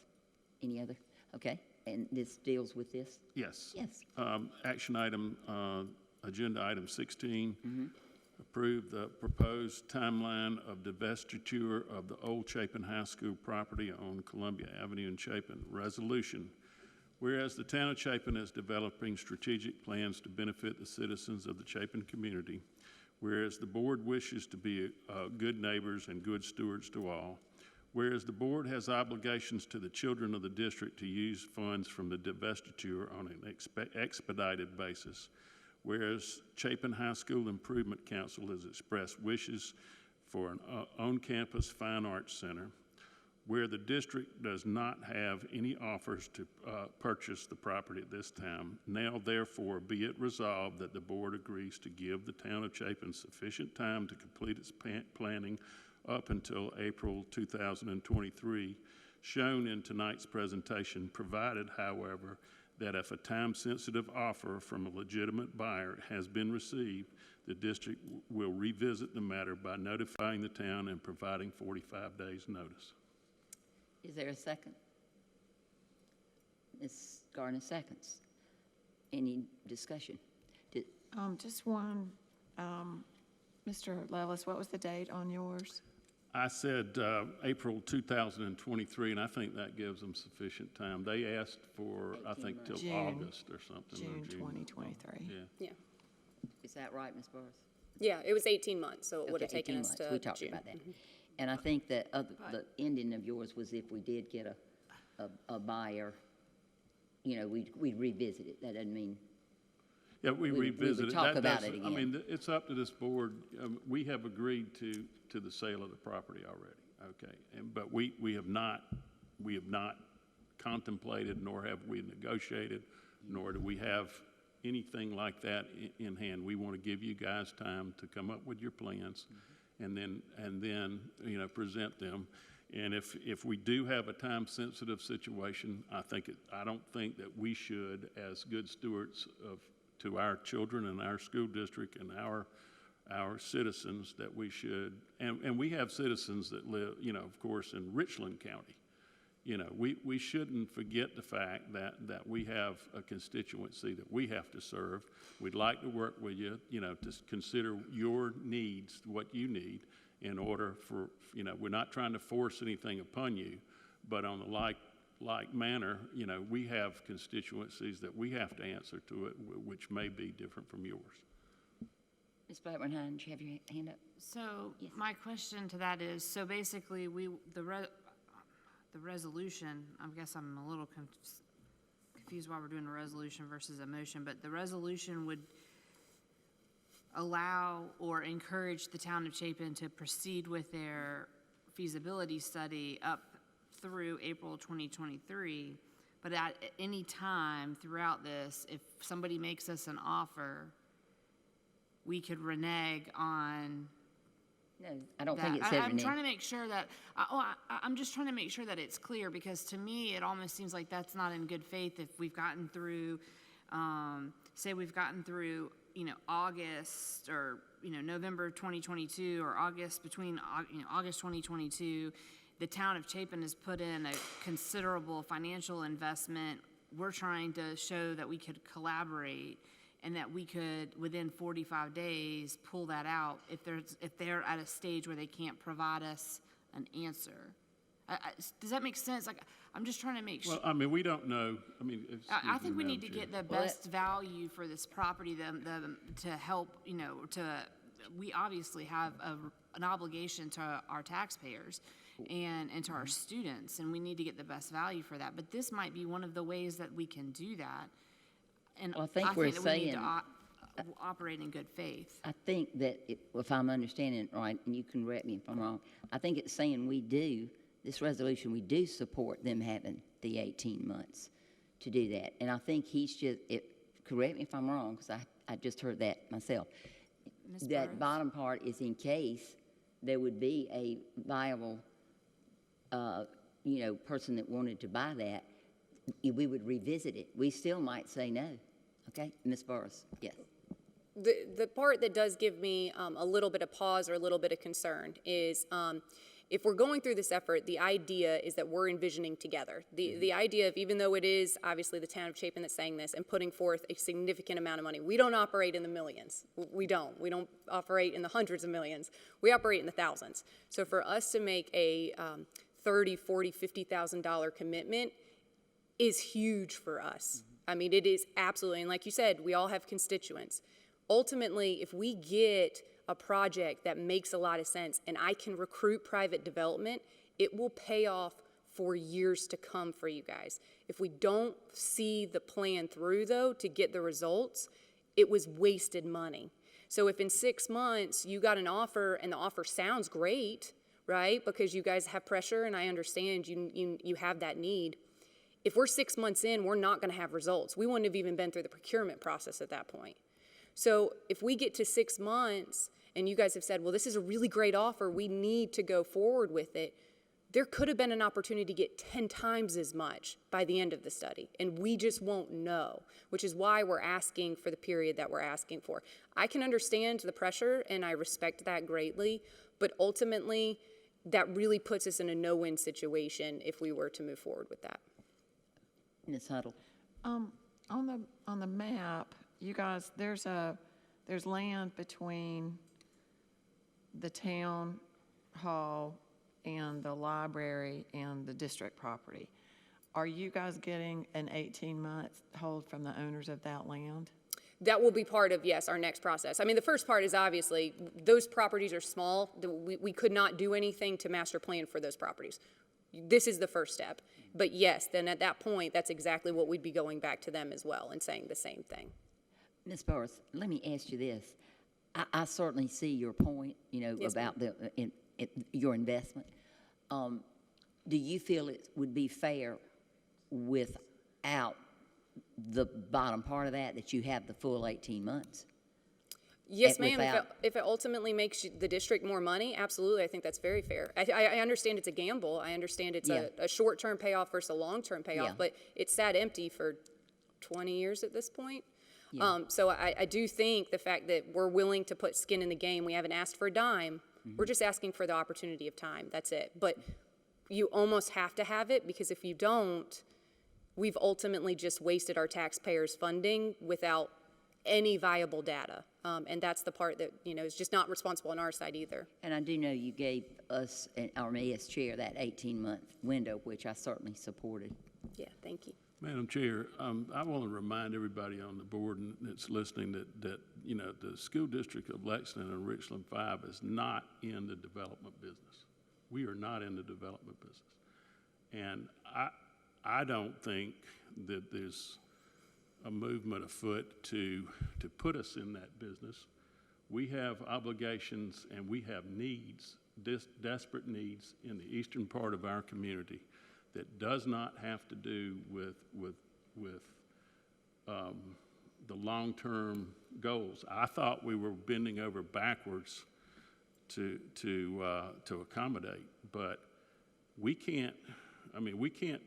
any other? Okay, and this deals with this?
Yes.
Yes.
Action item, agenda item 16, approve the proposed timeline of divestiture of the old Chapin High School property on Columbia Avenue in Chapin. Resolution. Whereas the town of Chapin is developing strategic plans to benefit the citizens of the Chapin community, whereas the board wishes to be good neighbors and good stewards to all, whereas the board has obligations to the children of the district to use funds from the divestiture on an expedited basis, whereas Chapin High School Improvement Council has expressed wishes for an on-campus fine arts center, where the district does not have any offers to purchase the property at this time. Now, therefore, be it resolved that the board agrees to give the town of Chapin sufficient time to complete its planning up until April 2023, shown in tonight's presentation, provided, however, that if a time-sensitive offer from a legitimate buyer has been received, the district will revisit the matter by notifying the town and providing 45 days' notice.
Is there a second? Ms. Garner seconds. Any discussion?
Just one, Mr. Levis, what was the date on yours?
I said April 2023, and I think that gives them sufficient time. They asked for, I think, till
June.
August or something.
June
or
2023.
Yeah.
Is that right, Ms. Barnes?
Yeah, it was 18 months, so it would have
Okay,
taken
18
us
months.
to
We talked
June.
about that. And I think that the ending of yours was if we did get a buyer, you know, we'd revisit it. That doesn't mean,
Yeah, we revisit it.
talk
That
about
doesn't-
it
I mean,
again.
it's up to this board. We have agreed to the sale of the property already, okay? But we have not contemplated, nor have we negotiated, nor do we have anything like that in hand. We want to give you guys time to come up with your plans and then, you know, present them. And if we do have a time-sensitive situation, I don't think that we should, as good stewards to our children and our school district and our citizens, that we should, and we have citizens that live, you know, of course, in Richland County. You know, we shouldn't forget the fact that we have a constituency that we have to serve. We'd like to work with you, you know, to consider your needs, what you need, in order for, you know, we're not trying to force anything upon you, but on the like manner, you know, we have constituencies that we have to answer to it, which may be different from yours.
Ms. Blackburn-Hines, you have your hand up?
So my question to that is, so basically the resolution, I guess I'm a little confused why we're doing a resolution versus a motion, but the resolution would allow or encourage the town of Chapin to proceed with their feasibility study up through April 2023, but at any time throughout this, if somebody makes us an offer, we could renege on
No, I don't think
that.
it said
I'm
renege.
trying to make sure that, I'm just trying to make sure that it's clear, because to me, it almost seems like that's not in good faith if we've gotten through, say we've gotten through, you know, August or, you know, November 2022 or August August 2022, the town of Chapin has put in a considerable financial investment. We're trying to show that we could collaborate and that we could, within 45 days, pull that out if they're at a stage where they can't provide us an answer. Does that make sense? Like, I'm just trying to make sure.
Well, I mean, we don't know, I mean,
I think we need to
Madam
get the best value for this property, to help, we obviously have an obligation to our taxpayers and to our students, and we need to get the best value for that. But this might be one of the ways that we can do that. And
Well, I think we're
that we need to
saying-
operate in good faith.
I think that, if I'm understanding it right, and you can correct me if I'm wrong, I think it's saying this resolution, we do support them having the 18 months to do that. And I think correct me if I'm wrong, because I just heard that myself.
Ms.
That
Burrows?
bottom part is in case there would be a viable, person that wanted to buy that, we would revisit it. We still might say no. Okay, Ms. Burrows, yes.
The part that does give me a little bit of pause or a little bit of concern is if we're going through this effort, the idea is that we're envisioning together. The idea of, even though it is obviously the town of Chapin that's saying this and putting forth a significant amount of money, we don't operate in the millions. We don't operate in the hundreds of millions. We operate in the thousands. So for us to make a $30,000, $40,000, $50,000 commitment is huge for us. I mean, it is absolutely, and like you said, we all have constituents. Ultimately, if we get a project that makes a lot of sense and I can recruit private development, it will pay off for years to come for you guys. If we don't see the plan through, though, to get the results, it was wasted money. So if in 6 months you got an offer and the offer sounds great, right, because you guys have pressure and I understand you have that need, if we're 6 months in, we're not going to have results. We wouldn't have even been through the procurement process at that point. So if we get to 6 months and you guys have said, well, this is a really great offer, we need to go forward with it, there could have been an opportunity to get 10 times as much by the end of the study, and we just won't know, which is why we're asking for the period that we're asking for. I can understand the pressure, and I respect that greatly, but ultimately, that really puts us in a no-win situation if we were to move forward with that.
Ms. Huddle.
On the map, you guys, there's land between the town hall and the library and the district property. Are you guys getting an 18-month hold from the owners of that land?
That will be part of, yes, our next process. I mean, the first part is obviously, those properties are small. We could not do anything to master plan for those properties. This is the first step. But yes, then at that point, that's exactly what we'd be going back to them as well and saying the same thing.
Ms. Burris, let me ask you this. I certainly see your point,
Yes,
about your investment. Do you feel it would be fair without the bottom part of that you have the full 18 months?
Yes, ma'am. If it ultimately makes the district more money, absolutely. I think that's very fair. I understand it's a gamble. I understand it's a short-term payoff versus a long-term payoff, but it's sat empty for 20 years at this point. Yeah. So I do think the fact that we're willing to put skin in the game, we haven't asked for a dime. We're just asking for the opportunity of time. That's it. But you almost have to have it, because if you don't, we've ultimately just wasted our taxpayers' funding without any viable data. And that's the part that, is just not responsible on our side either.
And I do know you gave us, our MES chair, that 18-month window, which I certainly supported.
Yeah, thank you.
Madam Chair, I want to remind everybody on the board that's listening that the school district of Lexington and Richland 5 is not in the development business. We are not in the development business. And I don't think that there's a movement afoot to put us in that business. We have obligations and we have needs, desperate needs in the eastern part of our community that does not have to do with the long-term goals. I thought we were bending over backwards to accommodate, but we can't. I mean, we can't.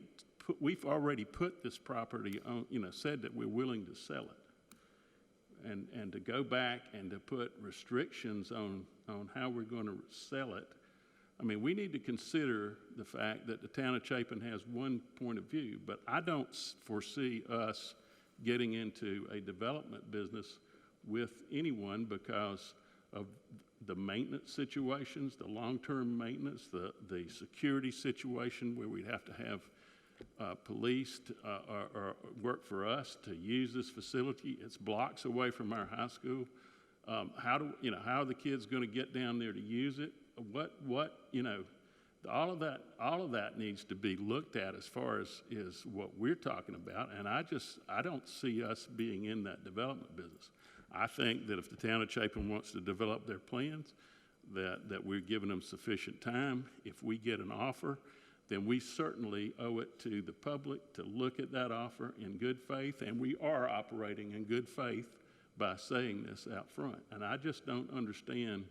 We've already put this property on. Said that we're willing to sell it, and to go back and to put restrictions on how we're going to sell it. I mean, we need to consider the fact that the town of Chapin has one point of view, but I don't foresee us getting into a development business with anyone because of the maintenance situations, the long-term maintenance, the security situation where we'd have to have police or work for us to use this facility. It's blocks away from our high school. How are the kids going to get down there to use it? All of that needs to be looked at as far as is what we're talking about. And I don't see us being in that development business. I think that if the town of Chapin wants to develop their plans, that we're giving them sufficient time. If we get an offer, then we certainly owe it to the public to look at that offer in good faith, and we are operating in good faith by saying this out front. And I just don't understand,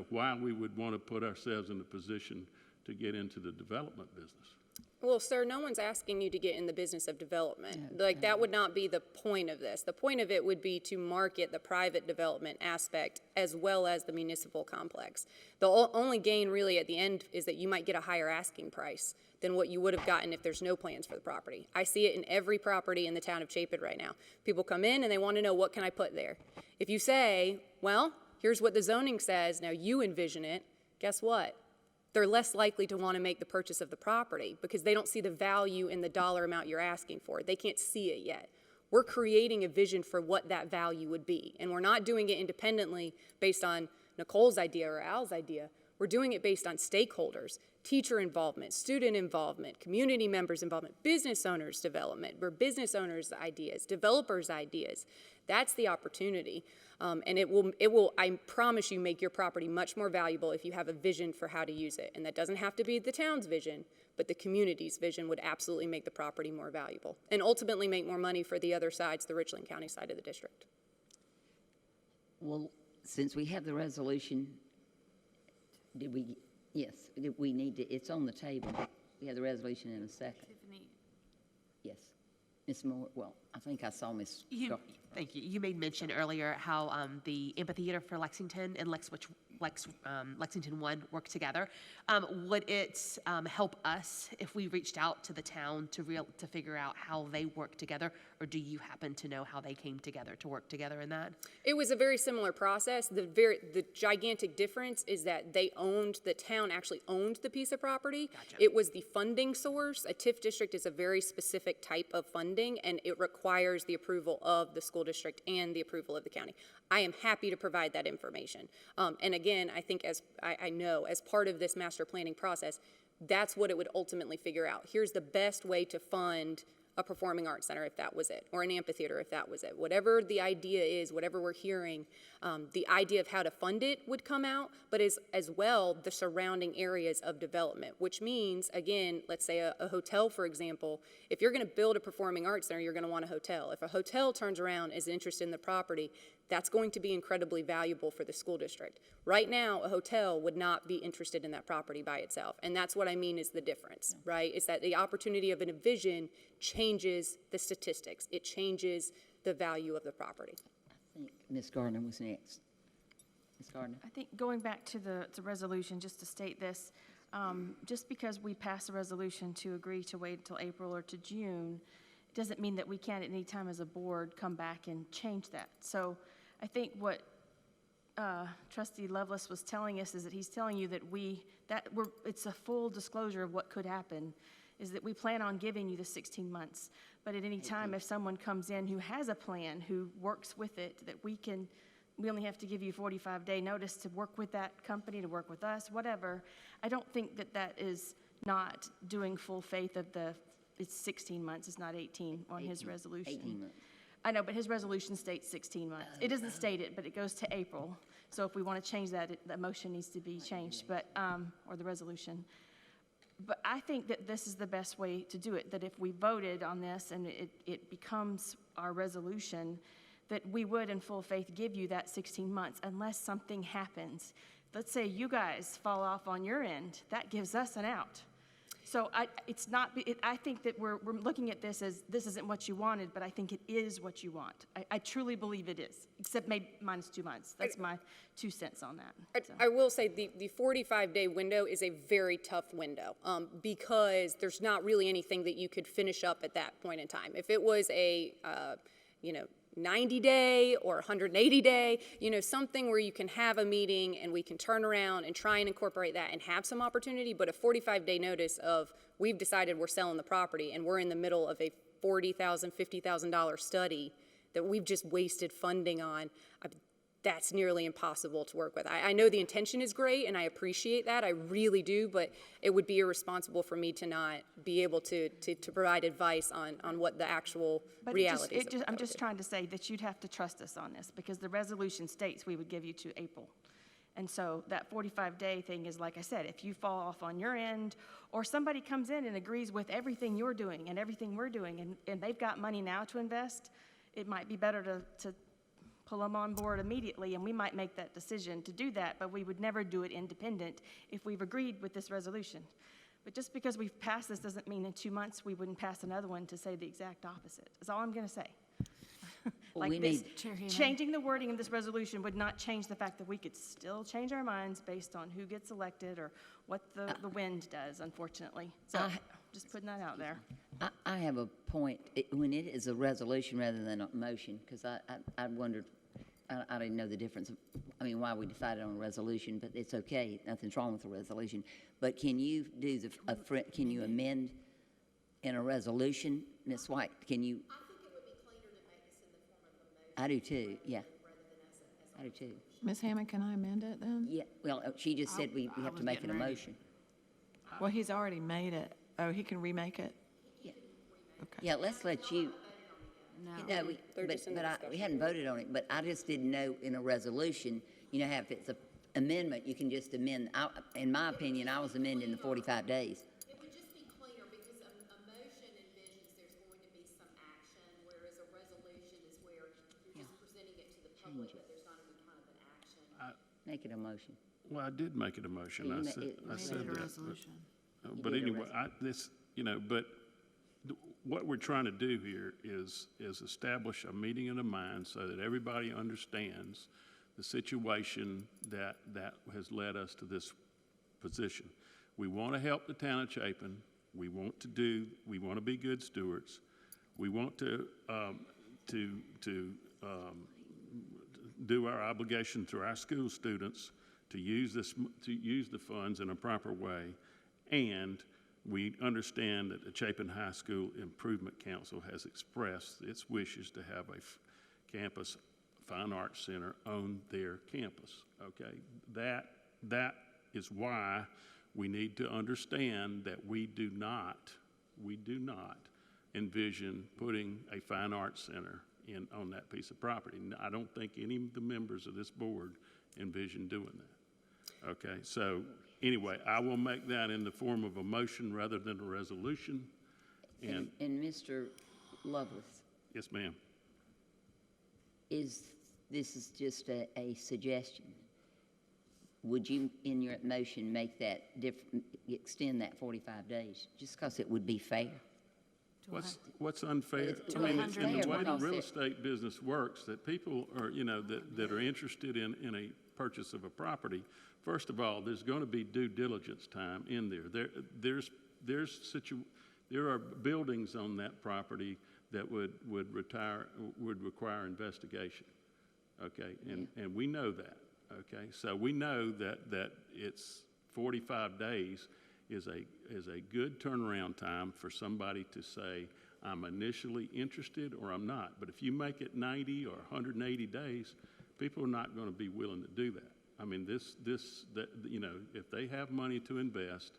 why we would want to put ourselves in a position to get into the development business.
Well, sir, no one's asking you to get in the business of development. Like, that would not be the point of this. The point of it would be to market the private development aspect as well as the municipal complex. The only gain really at the end is that you might get a higher asking price than what you would have gotten if there's no plans for the property. I see it in every property in the town of Chapin right now. People come in and they want to know, what can I put there? If you say, well, here's what the zoning says, now you envision it, guess what? They're less likely to want to make the purchase of the property because they don't see the value in the dollar amount you're asking for. They can't see it yet. We're creating a vision for what that value would be, and we're not doing it independently based on Nicole's idea or Al's idea. We're doing it based on stakeholders, teacher involvement, student involvement, community members' involvement, business owners' development, or business owners' ideas, developers' ideas. That's the opportunity. And it will, I promise you, make your property much more valuable if you have a vision for how to use it. And that doesn't have to be the town's vision, but the community's vision would absolutely make the property more valuable and ultimately make more money for the other sides, the Richland County side of the district.
Well, since we have the resolution, did we need to, it's on the table. We have the resolution in a second.
Tiffany.
Yes. Ms. Moore, well, I think I saw Ms.
Thank you. You made mention earlier how the Amphitheater for Lexington and Lexington 1 work together. Would it help us if we reached out to the town to figure out how they work together, or do you happen to know how they came together to work together in that?
It was a very similar process. The gigantic difference is that the town actually owned the piece of property.
Gotcha.
It was the funding source. A TIF district is a very specific type of funding, and it requires the approval of the school district and the approval of the county. I am happy to provide that information. And again, I think as part of this master planning process, that's what it would ultimately figure out. Here's the best way to fund a performing arts center if that was it, or an amphitheater if that was it. Whatever the idea is, whatever we're hearing, the idea of how to fund it would come out, but as well the surrounding areas of development, which means, again, let's say a hotel, for example. If you're going to build a performing arts center, you're going to want a hotel. If a hotel turns around and is interested in the property, that's going to be incredibly valuable for the school district. Right now, a hotel would not be interested in that property by itself, and that's what I mean is the difference, right? It's that the opportunity of a vision changes the statistics. It changes the value of the property.
I think Ms. Gardner was next. Ms. Gardner?
I think going back to the resolution, just to state this, just because we pass a resolution to agree to wait until April or to June, doesn't mean that we can't at any time as a board come back and change that. So I think what Trustee Lovelace was telling us is that he's telling you that it's a full disclosure of what could happen, is that we plan on giving you the 16 months. But at any time, if someone comes in who has a plan, who works with it, that we only have to give you 45-day notice to work with that company, to work with us, whatever. I don't think that is not doing full faith of it's 16 months, it's not 18 on his resolution.
18 months.
I know, but his resolution states 16 months. It doesn't state it, but it goes to April. So if we want to change that, the motion needs to be changed, or the resolution. But I think that this is the best way to do it, that if we voted on this and it becomes our resolution, that we would in full faith give you that 16 months unless something happens. Let's say you guys fall off on your end, that gives us an out. So I think that we're looking at this as this isn't what you wanted, but I think it is what you want. I truly believe it is, except maybe minus 2 months. That's my 2 cents on that.
I will say the 45-day window is a very tough window because there's not really anything that you could finish up at that point in time. If it was 90-day or 180-day, you know, something where you can have a meeting and we can turn around and try and incorporate that and have some opportunity, but a 45-day notice of we've decided we're selling the property and we're in the middle of a $40,000, $50,000 study that we've just wasted funding on, that's nearly impossible to work with. I know the intention is great and I appreciate that, I really do, but it would be irresponsible for me to not be able to provide advice on what the actual reality is.
I'm just trying to say that you'd have to trust us on this, because the resolution states we would give you to April. And so that 45-day thing is, like I said, if you fall off on your end, or somebody comes in and agrees with everything you're doing and everything we're doing, and they've got money now to invest, it might be better to pull them on board immediately, and we might make that decision to do that, but we would never do it independent if we've agreed with this resolution. But just because we've passed this doesn't mean in 2 months we wouldn't pass another one to say the exact opposite, is all I'm going to say.
Well, we
this,
need-
changing the wording of this resolution would not change the fact that we could still change our minds based on who gets elected or what the wind does, unfortunately. So just putting that out there.
I have a point. When it is a resolution rather than a motion, because I wondered, I didn't know the difference. I mean, why we decided on a resolution, but it's okay. Nothing's wrong with a resolution. But can you do can you amend in a resolution, Ms. White? Can you?
I think it would be cleaner to make this in the form of a motion.
I do too. Yeah. I do too.
Ms. Hammond, can I amend it then?
Yeah. Well, she just said we have to make it a motion.
Well, he's already made it. Oh, he can remake it?
Yeah.
Okay.
Yeah. Let's let you.
No.
No, we hadn't voted on it, but I just didn't know in a resolution, you know, if it's an amendment, you can just amend. In my opinion, I was amending the 45 days.
It would just be cleaner because a motion envisions there's going to be some action, whereas a resolution is where you're just presenting it to the public, but there's not any kind of an action.
Make it a motion.
Well, I did make it a motion. I said that. But
did a
anyway, but what we're trying to do here is establish a meeting of the mind so that everybody understands the situation that has led us to this position. We want to help the town of Chapin. We want to be good stewards. We want to do our obligation to our school students to use the funds in a proper way, and we understand that the Chapin High School Improvement Council has expressed its wishes to have a campus fine arts center on their campus. Okay, that is why we need to understand that we do not envision putting a fine arts center on that piece of property. I don't think any of the members of this board envision doing that. Okay, so anyway, I will make that in the form of a motion rather than a resolution. And
Mr. Lovelace,
yes, ma'am.
this is just a suggestion. Would you, in your motion, make that extend that 45 days, just because it would be fair?
What's unfair?
To
I mean,
100
in the way the
because
real
it-
estate business works, that people are, that are interested in a purchase of a property, first of all, there's going to be due diligence time in there. There are buildings on that property that would require investigation. Okay, and we know that. Okay, so we know that it's 45 days is a good turnaround time for somebody to say, I'm initially interested or I'm not. But if you make it 90 or 180 days, people are not going to be willing to do that. I mean, if they have money to invest,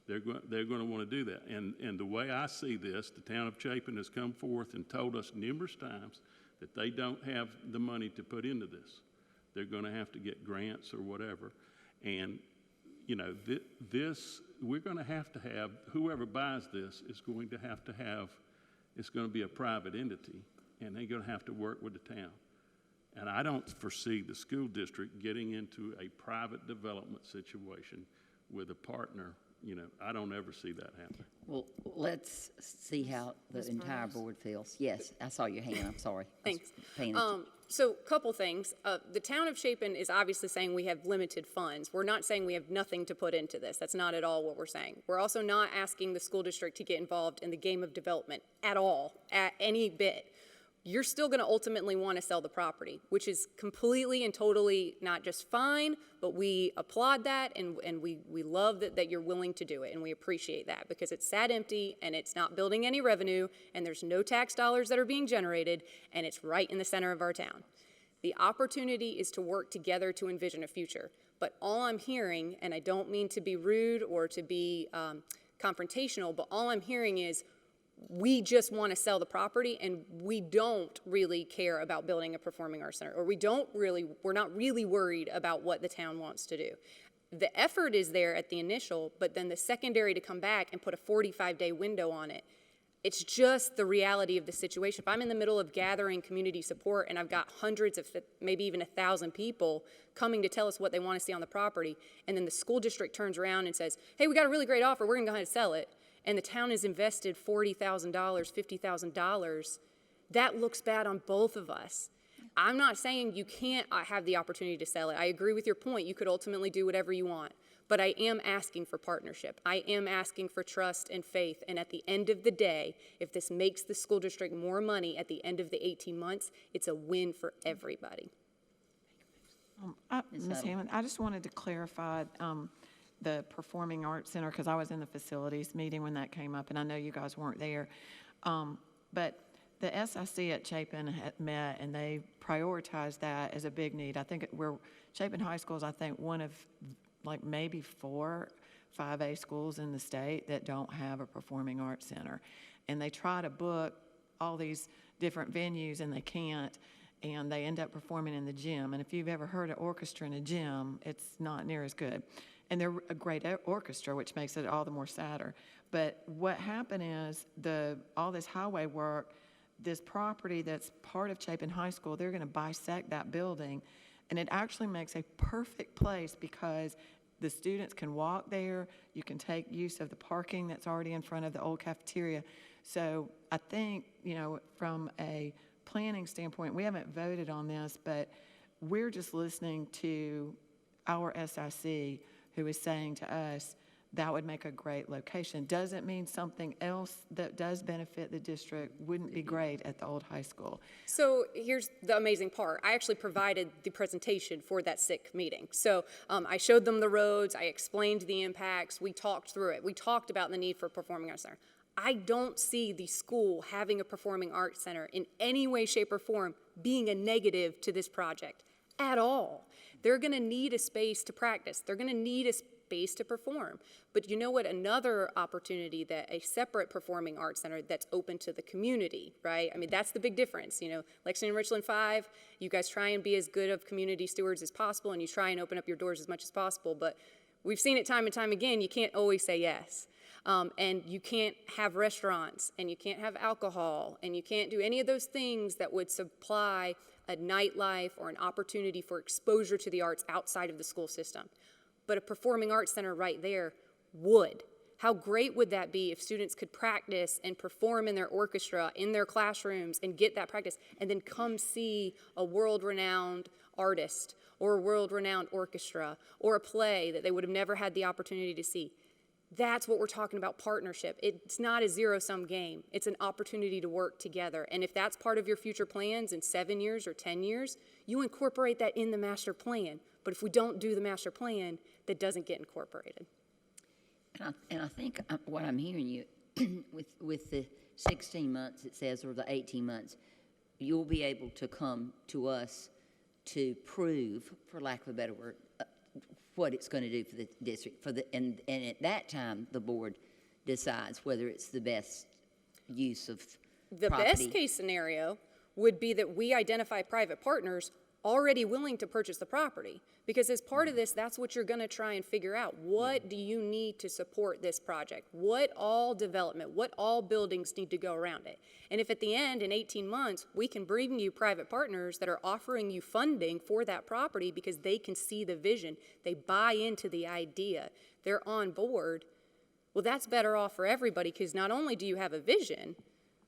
they're going to want to do that. And the way I see this, the town of Chapin has come forth and told us numerous times that they don't have the money to put into this. They're going to have to get grants or whatever. And, we're going to have, whoever buys this is going to have, it's going to be a private entity, and they're going to have to work with the town. And I don't foresee the school district getting into a private development situation with a partner. I don't ever see that happen.
Well, let's see how the entire board feels. Yes, I saw your hand, I'm sorry.
Thanks.
Paying attention.
So couple things. The town of Chapin is obviously saying we have limited funds. We're not saying we have nothing to put into this. That's not at all what we're saying. We're also not asking the school district to get involved in the game of development at all, at any bit. you're still going to ultimately want to sell the property, which is completely and totally not just fine, but we applaud that, and we love that you're willing to do it, and we appreciate that, because it's sat empty and it's not building any revenue, and there's no tax dollars that are being generated, and it's right in the center of our town. The opportunity is to work together to envision a future. But all I'm hearing, and I don't mean to be rude or to be confrontational, but all I'm hearing is we just want to sell the property, and we don't really care about building a performing arts center, or we're not really worried about what the town wants to do. The effort is there at the initial, but then the secondary to come back and put a 45-day window on it, it's just the reality of the situation. If I'm in the middle of gathering community support and I've got hundreds of, maybe even 1,000 people coming to tell us what they want to see on the property, and then the school district turns around and says, hey, we got a really great offer, we're going to go ahead and sell it, and the town has invested $40,000, $50,000, that looks bad on both of us. I'm not saying you can't have the opportunity to sell it. I agree with your point. You could ultimately do whatever you want. But I am asking for partnership. I am asking for trust and faith. And at the end of the day, if this makes the school district more money at the end of the 18 months, it's a win for everybody.
Ms. Hammond, I just wanted to clarify the Performing Arts Center, because I was in the facilities meeting when that came up, and I know you guys weren't there. But the SIC at Chapin had met, and they prioritized that as a big need. I think Chapin High School is, I think, one of like maybe 4 5A schools in the state that don't have a performing arts center. And they try to book all these different venues, and they can't, and they end up performing in the gym. And if you've ever heard an orchestra in a gym, it's not near as good. And they're a great orchestra, which makes it all the more sadder. But what happened is all this highway work, this property that's part of Chapin High School, they're going to bisect that building, and it actually makes a perfect place because the students can walk there. You can take use of the parking that's already in front of the old cafeteria. So I think, from a planning standpoint, we haven't voted on this, but we're just listening to our SIC, who is saying to us that would make a great location. Doesn't mean something else that does benefit the district wouldn't be great at the old high school.
So here's the amazing part. I actually provided the presentation for that SIC meeting. So I showed them the roads, I explained the impacts, we talked through it. We talked about the need for a performing arts center. I don't see the school having a performing arts center in any way, shape, or form being a negative to this project at all. They're gonna need a space to practice. They're gonna need a space to perform. But you know what? Another opportunity that a separate performing arts center that's open to the community, right? I mean, that's the big difference. Lexington and Richland 5, you guys try and be as good of community stewards as possible, and you try and open up your doors as much as possible. But we've seen it time and time again, you can't always say yes. And you can't have restaurants, and you can't have alcohol, and you can't do any of those things that would supply a nightlife or an opportunity for exposure to the arts outside of the school system. But a performing arts center right there would. How great would that be if students could practice and perform in their orchestra, in their classrooms, and get that practice, and then come see a world-renowned artist or a world-renowned orchestra or a play that they would have never had the opportunity to see. That's what we're talking about, partnership. It's not a zero-sum game. It's an opportunity to work together. And if that's part of your future plans in 7 years or 10 years, you incorporate that in the master plan. But if we don't do the master plan, that doesn't get incorporated.
And I think what I'm hearing you, with the 16 months, it says, or the 18 months, you'll be able to come to us to prove, for lack of a better word, what it's going to do for the district. And at that time, the board decides whether it's the best use of
The
property.
best case scenario would be that we identify private partners already willing to purchase the property. Because as part of this, that's what you're going to try and figure out. What do you need to support this project? What all development, what all buildings need to go around it? And if at the end, in 18 months, we can bring you private partners that are offering you funding for that property because they can see the vision, they buy into the idea, they're on board, well, that's better off for everybody, because not only do you have a vision,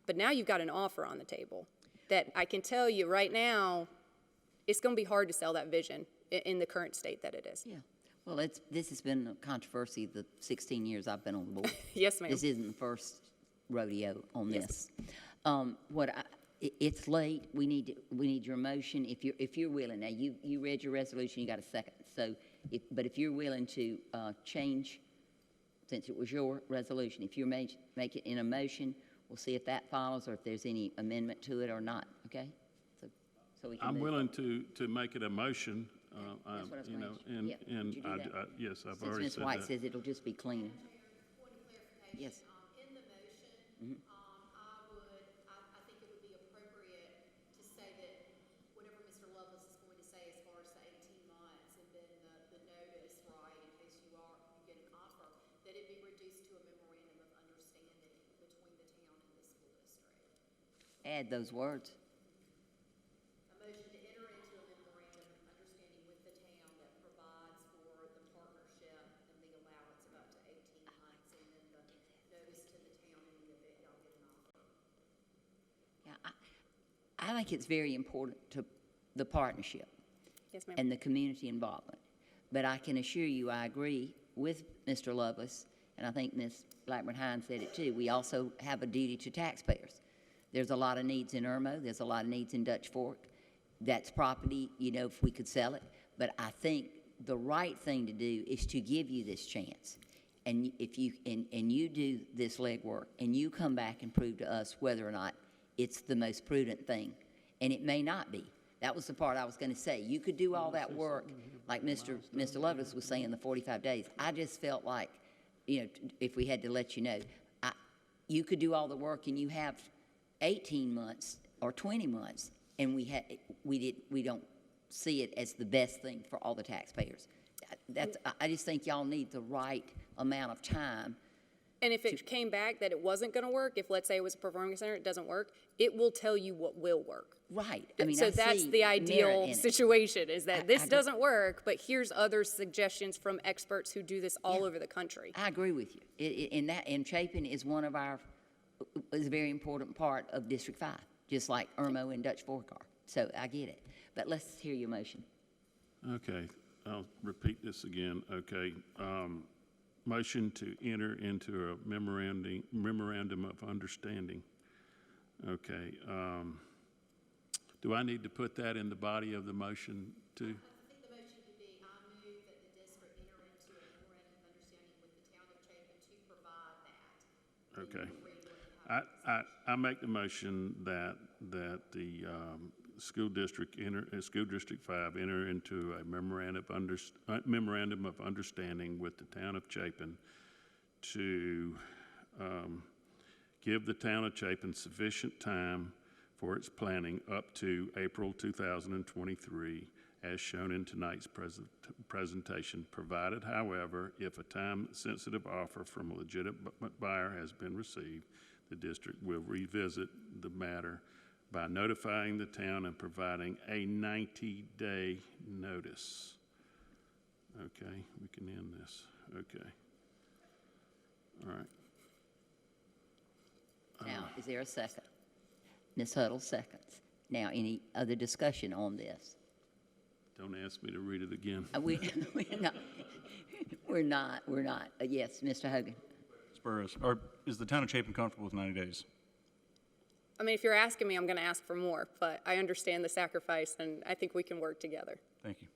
but now you've got an offer on the table that I can tell you right now, it's going to be hard to sell that vision in the current state that it is.
Yeah. Well, this has been a controversy the 16 years I've been on the board.
Yes, ma'am.
This isn't the first rodeo on this. What It's late, we need your motion, if you're willing. Now, you read your resolution, you got a second, so, but if you're willing to change, since it was your resolution, if you make it in a motion, we'll see if that follows or if there's any amendment to it or not, okay? So we can
I'm
move
willing
forward.
to make it a motion,
That's what I was
you know,
going to- yeah. Would you do that?
yes, I've
Since
already
Ms.
said
White
that.
says it'll just be cleaner.
Point of clarification.
Yes.
In the motion, I think it would be appropriate to say that whatever Mr. Lovelace is going to say as far as the 18 months and then the notice, right, in case you get an offer, that it be reduced to a memorandum of understanding between the town and the school district.
Add those words.
A motion to enter into a memorandum of understanding with the town that provides for the partnership and the allowance of up to 18 months, and then the notice to the town in the event y'all get an offer.
Yeah, I think it's very important to the partnership
Yes, ma'am.
and the community involvement. But I can assure you, I agree with Mr. Lovelace, and I think Ms. Blackburn-Hines said it too. We also have a duty to taxpayers. There's a lot of needs in Irmo. There's a lot of needs in Dutch Fork. That's property, you know, if we could sell it. But I think the right thing to do is to give you this chance. And if you, and you do this legwork, and you come back and prove to us whether or not it's the most prudent thing. And it may not be. That was the part I was going to say. You could do all that work, like Mr. Lovelace was saying, the 45 days. I just felt like, you know, if we had to let you know, you could do all the work and you have 18 months or 20 months, and we don't see it as the best thing for all the taxpayers. I just think y'all need the right amount of time.
And if it came back that it wasn't going to work, if let's say it was a performing center, it doesn't work, it will tell you what will work.
Right. I mean,
So
I
that's
see
the
merit
ideal
in it.
situation, is that this
agree.
doesn't work, but here's other suggestions from experts who do this all
Yeah.
over the country.
I agree with you. And Chapin is is a very important part of District 5, just like Irmo and Dutch Fork are. So I get it. But let's hear your motion.
Okay, I'll repeat this again. Okay, motion to enter into a memorandum of understanding. Okay, do I need to put that in the body of the motion too?
I think the motion could be, I move that the district enter into a memorandum of understanding with the town of Chapin to provide that.
Okay. I make the motion that the school district school district 5 enter into a memorandum of understanding with the town of Chapin to give the town of Chapin sufficient time for its planning up to April 2023, as shown in tonight's presentation, provided, however, if a time-sensitive offer from a legitimate buyer has been received, the district will revisit the matter by notifying the town and providing a 90-day notice. Okay, we can end this. Okay. All right.
Now, is there a second? Ms. Huddle seconds. Now, any other discussion on this?
Don't ask me to read it again.
We're not. Yes, Mr. Hogan.
Spurs, or is the town of Chapin comfortable with 90 days?
I mean, if you're asking me, I'm going to ask for more, but I understand the sacrifice, and I think we can work together.
Thank you.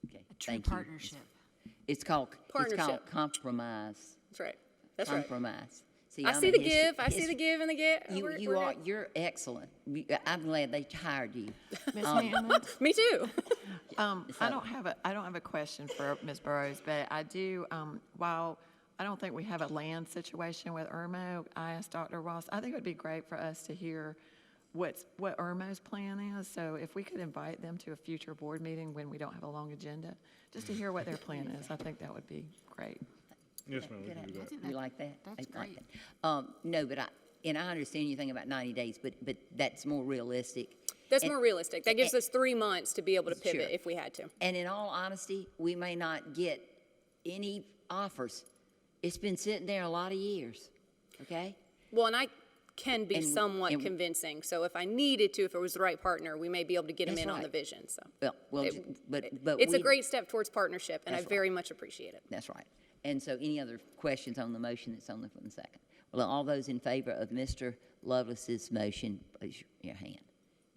Okay,
A true
thank you.
partnership.
It's called
Partnership.
compromise.
That's right. That's right.
Compromise. See,
I
I'm
see
a
the
history-
give. I see the give and the get.
You're excellent. I'm glad they hired you.
Ms. Hammond?
Me too.
I don't have a question for Ms. Burrows, but I do, while I don't think we have a land situation with Irmo, I asked Dr. Ross, I think it would be great for us to hear what Irmo's plan is. So if we could invite them to a future board meeting when we don't have a long agenda, just to hear what their plan is, I think that would be great.
Yes, ma'am, we can do that.
You like that?
That's
I like
great.
that. No, but I understand your thing about 90 days, but that's more realistic.
That's
And-
more realistic. That gives us 3 months to be able to pivot
Sure.
if we had to.
And in all honesty, we may not get any offers. It's been sitting there a lot of years, okay?
Well, and I can be
And-
somewhat
and-
convincing. So if I needed to, if it was the right partner, we may be able to get him
That's
in on the
right.
vision. So
Well, but
it's a
we-
great step towards partnership, and I
That's right.
very much appreciate it.
That's right. And so any other questions on the motion that's on the second? Well, all those in favor of Mr. Lovelace's motion, raise your hand.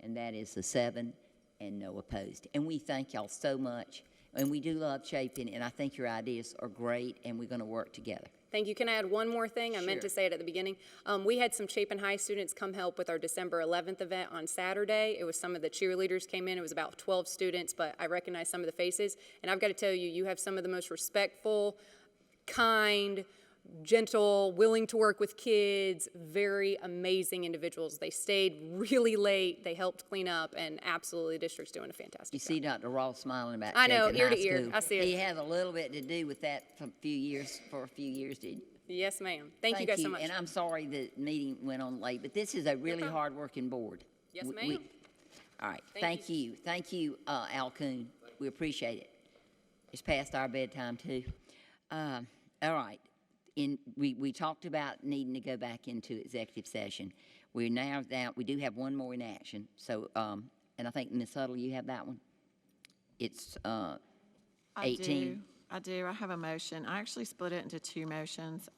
And that is the 7 and no opposed. And we thank y'all so much. And we do love Chapin, and I think your ideas are great, and we're going to work together.
Thank you. Can I add one more thing? I meant to
Sure.
say it at the beginning. We had some Chapin High students come help with our December 11th event on Saturday. It was some of the cheerleaders came in. It was about 12 students, but I recognize some of the faces. And I've got to tell you, you have some of the most respectful, kind, gentle, willing to work with kids, very amazing individuals. They stayed really late. They helped clean up, and absolutely the district's doing a fantastic
You
job.
see Dr. Ross smiling about
I know,
Chapin
ear
High
to ear.
School.
I see it.
He has a little bit to do with that for a few years, did
Yes, ma'am. Thank you guys so much.
And I'm sorry the meeting went on late, but this is a really hard-working board.
Yes,
We-
ma'am.
All right,
Thank
thank you. Thank you, Al Coon. We appreciate it. It's past our bedtime, too. All right. We talked about needing to go back into executive session. We're now down, we do have one more in action. So, and I think, Ms. Huddle, you have that one? It's 18.
I do. I have a motion. I actually split it into two motions.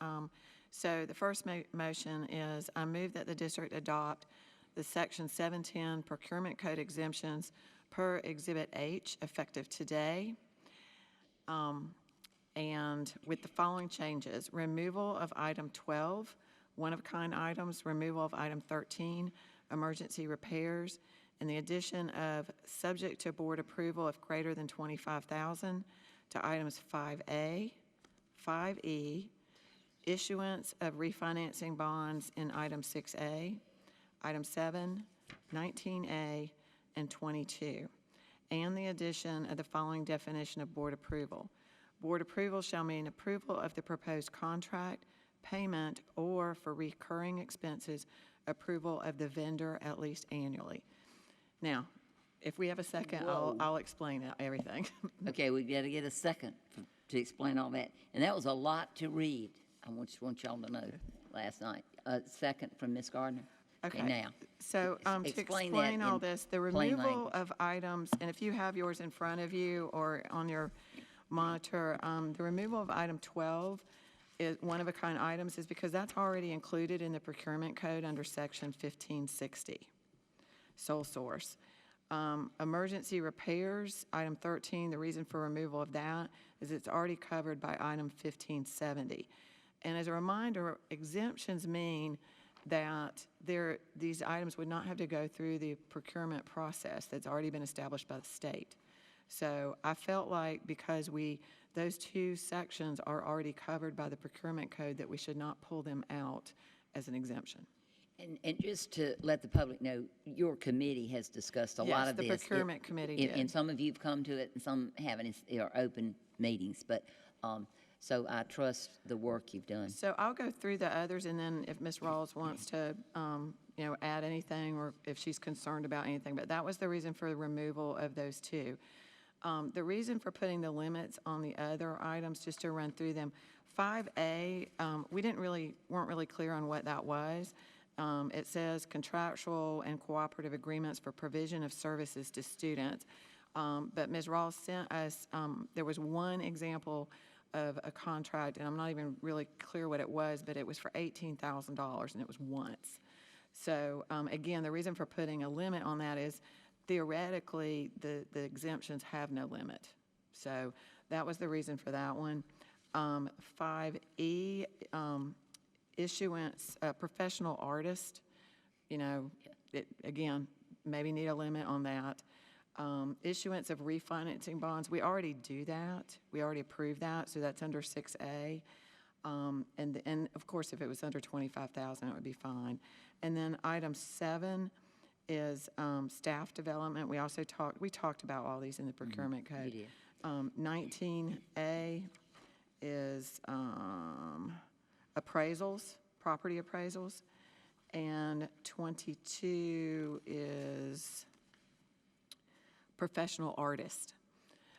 So the first motion is I move that the district adopt the Section 710 Procurement Code exemptions per Exhibit H effective today. And with the following changes: removal of item 12, one-of-kind items, removal of item 13, emergency repairs, and the addition of subject to board approval if greater than $25,000 to items 5A, 5E, issuance of refinancing bonds in item 6A, item 7, 19A, and 22, and the addition of the following definition of board approval. Board approval shall mean approval of the proposed contract, payment, or for recurring expenses, approval of the vendor at least annually. Now, if we have a second, I'll explain everything.
Okay, we got to get a second to explain all that. And that was a lot to read. I just want y'all to know last night. Second from Ms. Gardner.
Okay.
Now.
So to
explain that
explain all
in
this, the
plain
removal
language.
of items, and if you have yours in front of you or on your monitor, the removal of item 12 is one-of-a-kind items is because that's already included in the procurement code under section 1560, sole source. Emergency repairs, item 13, the reason for removal of that is it's already covered by item 1570. And as a reminder, exemptions mean that these items would not have to go through the procurement process that's already been established by the state. So I felt like because those two sections are already covered by the procurement code that we should not pull them out as an exemption.
And just to let the public know, your committee has discussed a lot of this.
Yes, the procurement committee did.
And some of you have come to it, and some haven't. Are open meetings, but so I trust the work you've done.
So I'll go through the others, and then if Ms. Rawls wants to, add anything, or if she's concerned about anything, but that was the reason for the removal of those two. The reason for putting the limits on the other items, just to run through them, 5A, we weren't really clear on what that was. It says contractual and cooperative agreements for provision of services to students. But Ms. Ross sent us, there was one example of a contract, and I'm not even really clear what it was, but it was for $18,000, and it was once. So again, the reason for putting a limit on that is theoretically the exemptions have no limit. So that was the reason for that one. 5E, issuance, professional artist, again, maybe need a limit on that. Issuance of refinancing bonds, we already do that. We already approved that, so that's under 6A. And of course, if it was under 25,000, it would be fine. And then item 7 is staff development. We also talked about all these in the procurement code. 19A is appraisals, property appraisals, and 22 is professional artist.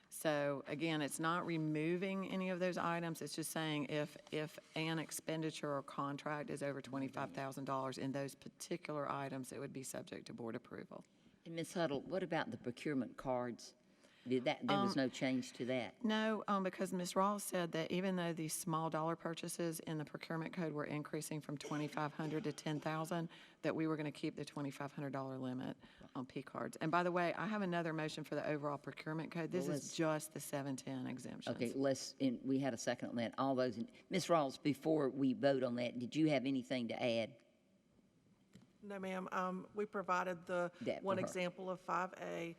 So again, it's not removing any of those items. It's just saying if an expenditure or contract is over $25,000 in those particular items, it would be subject to board approval.
And Ms. Huddle, what about the procurement cards? There was no change to that?
No, because Ms. Rawls said that even though these small dollar purchases in the procurement code were increasing from 2,500 to 10,000, that we were going to keep the $2,500 limit on P cards. And by the way, I have another motion for the overall procurement code. This
Well,
is just the 710 exemptions.
Okay, we had a second on that. All those, Ms. Rawls, before we vote on that, did you have anything to add?
No, ma'am. We provided the
That for
one
her.
example of 5A,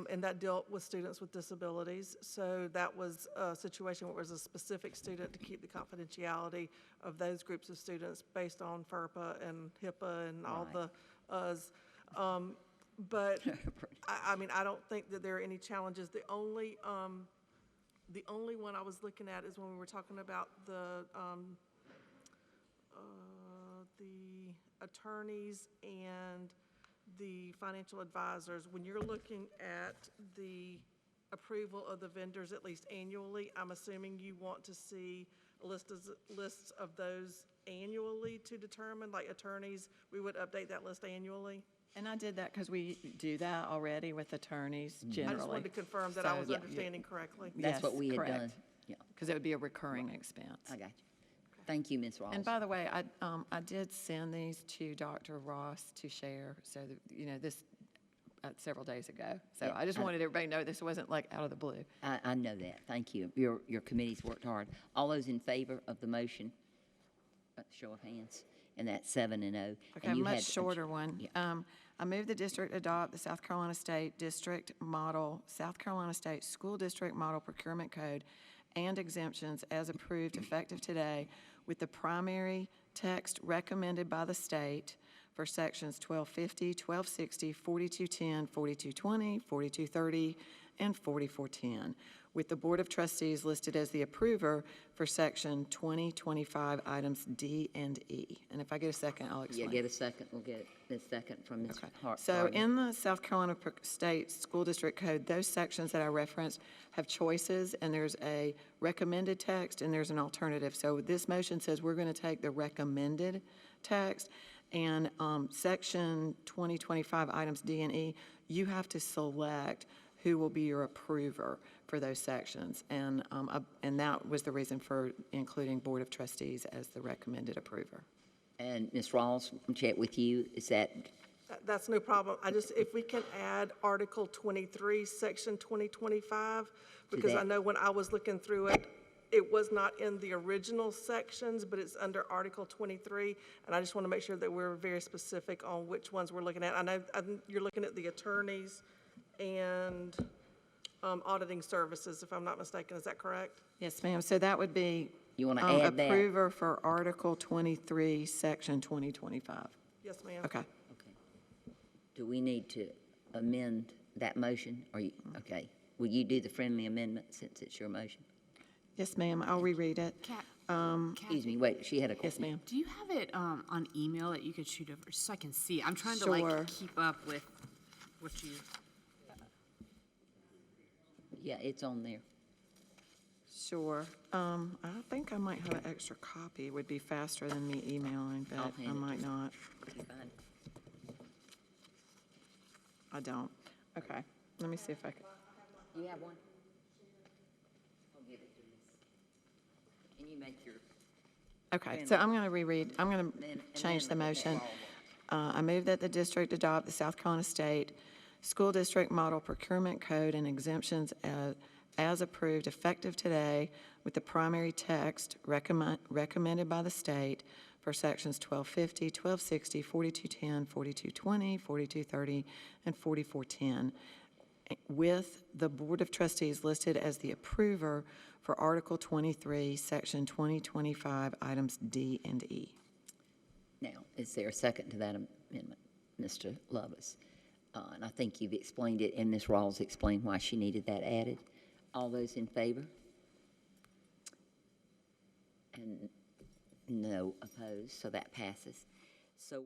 and that dealt with students with disabilities. So that was a situation where it was a specific student to keep the confidentiality of those groups of students based on FERPA and HIPAA and all
Right.
the uhs. But, I mean, I don't think that there are any challenges. The only one I was looking at is when we were talking about the attorneys and the financial advisors. When you're looking at the approval of the vendors, at least annually, I'm assuming you want to see lists of those annually to determine, like attorneys, we would update that list annually?
And I did that because we do that already with attorneys generally.
I just wanted to confirm that I
So,
was
yeah,
understanding correctly.
That's what
Yes,
we had
correct.
done. Yeah,
Because it would be a recurring expense.
I got you. Thank you, Ms. Rawls.
And by the way, I did send these to Dr. Ross to share, so, this several days ago. So
Yeah,
I just wanted everybody to know this wasn't like out of the blue.
I know that. Thank you. Your committee's worked hard. All those in favor of the motion, show of hands, and that's 7-0.
Okay,
And
a
you
much
had-
shorter one.
Yeah.
I move the district adopt the South Carolina State District Model, South Carolina State School District Model Procurement Code and exemptions as approved effective today with the primary text recommended by the state for sections 1250, 1260, 4210, 4220, 4230, and 4410, with the Board of Trustees listed as the approver for section 2025 items D and E. And if I get a second, I'll
Yeah,
explain.
get a second. We'll get a second from Ms. Hart.
So
Gardner.
in the South Carolina State School District Code, those sections that I referenced have choices, and there's a recommended text and there's an alternative. So this motion says we're going to take the recommended text, and section 2025 items D and E, you have to select who will be your approver for those sections. And that was the reason for including Board of Trustees as the recommended approver.
And Ms. Rawls, I'll check with you. Is that,
That's no problem. If we can add Article 23, Section 2025, because I
that.
know when I was looking through it, it was not in the original sections, but it's under Article 23, and I just want to make sure that we're very specific on which ones we're looking at. I know you're looking at the attorneys and auditing services, if I'm not mistaken. Is that correct?
Yes, ma'am. So that would be
You wanna add that?
approver for Article 23, Section 2025.
Yes, ma'am.
Okay.
okay. Do we need to amend that motion? Or you, okay. Will you do the friendly amendment since it's your motion?
Yes, ma'am. I'll reread it.
Excuse me, wait, she had a
Yes,
question.
ma'am.
Do you have it on email that you could shoot over, just so I can see? I'm trying to
Sure.
like keep up with what you.
Yeah, it's on there.
Sure. I think I might have an extra copy. It would be faster than me emailing, but
I'll
I
hand it
might
to you.
not.
You find-
I don't. Okay. Let me see if I can.
You have one? I'll give it to Ms. Can you make your,
Okay, so I'm going to reread, I'm going
Then-
to change the
amendment that
motion. I move that the district adopt the South Carolina State School District Model Procurement Code and exemptions as approved effective today with the primary text recommended by the state for sections 1250, 1260, 4210, 4220, 4230, and 4410, with the Board of Trustees listed as the approver for Article 23, Section 2025, items D and E.
now, is there a second to that amendment, Mr. Lovis? And I think you've explained it, and Ms. Rawls explained why she needed that added. All those in favor? And no opposed, so that passes. So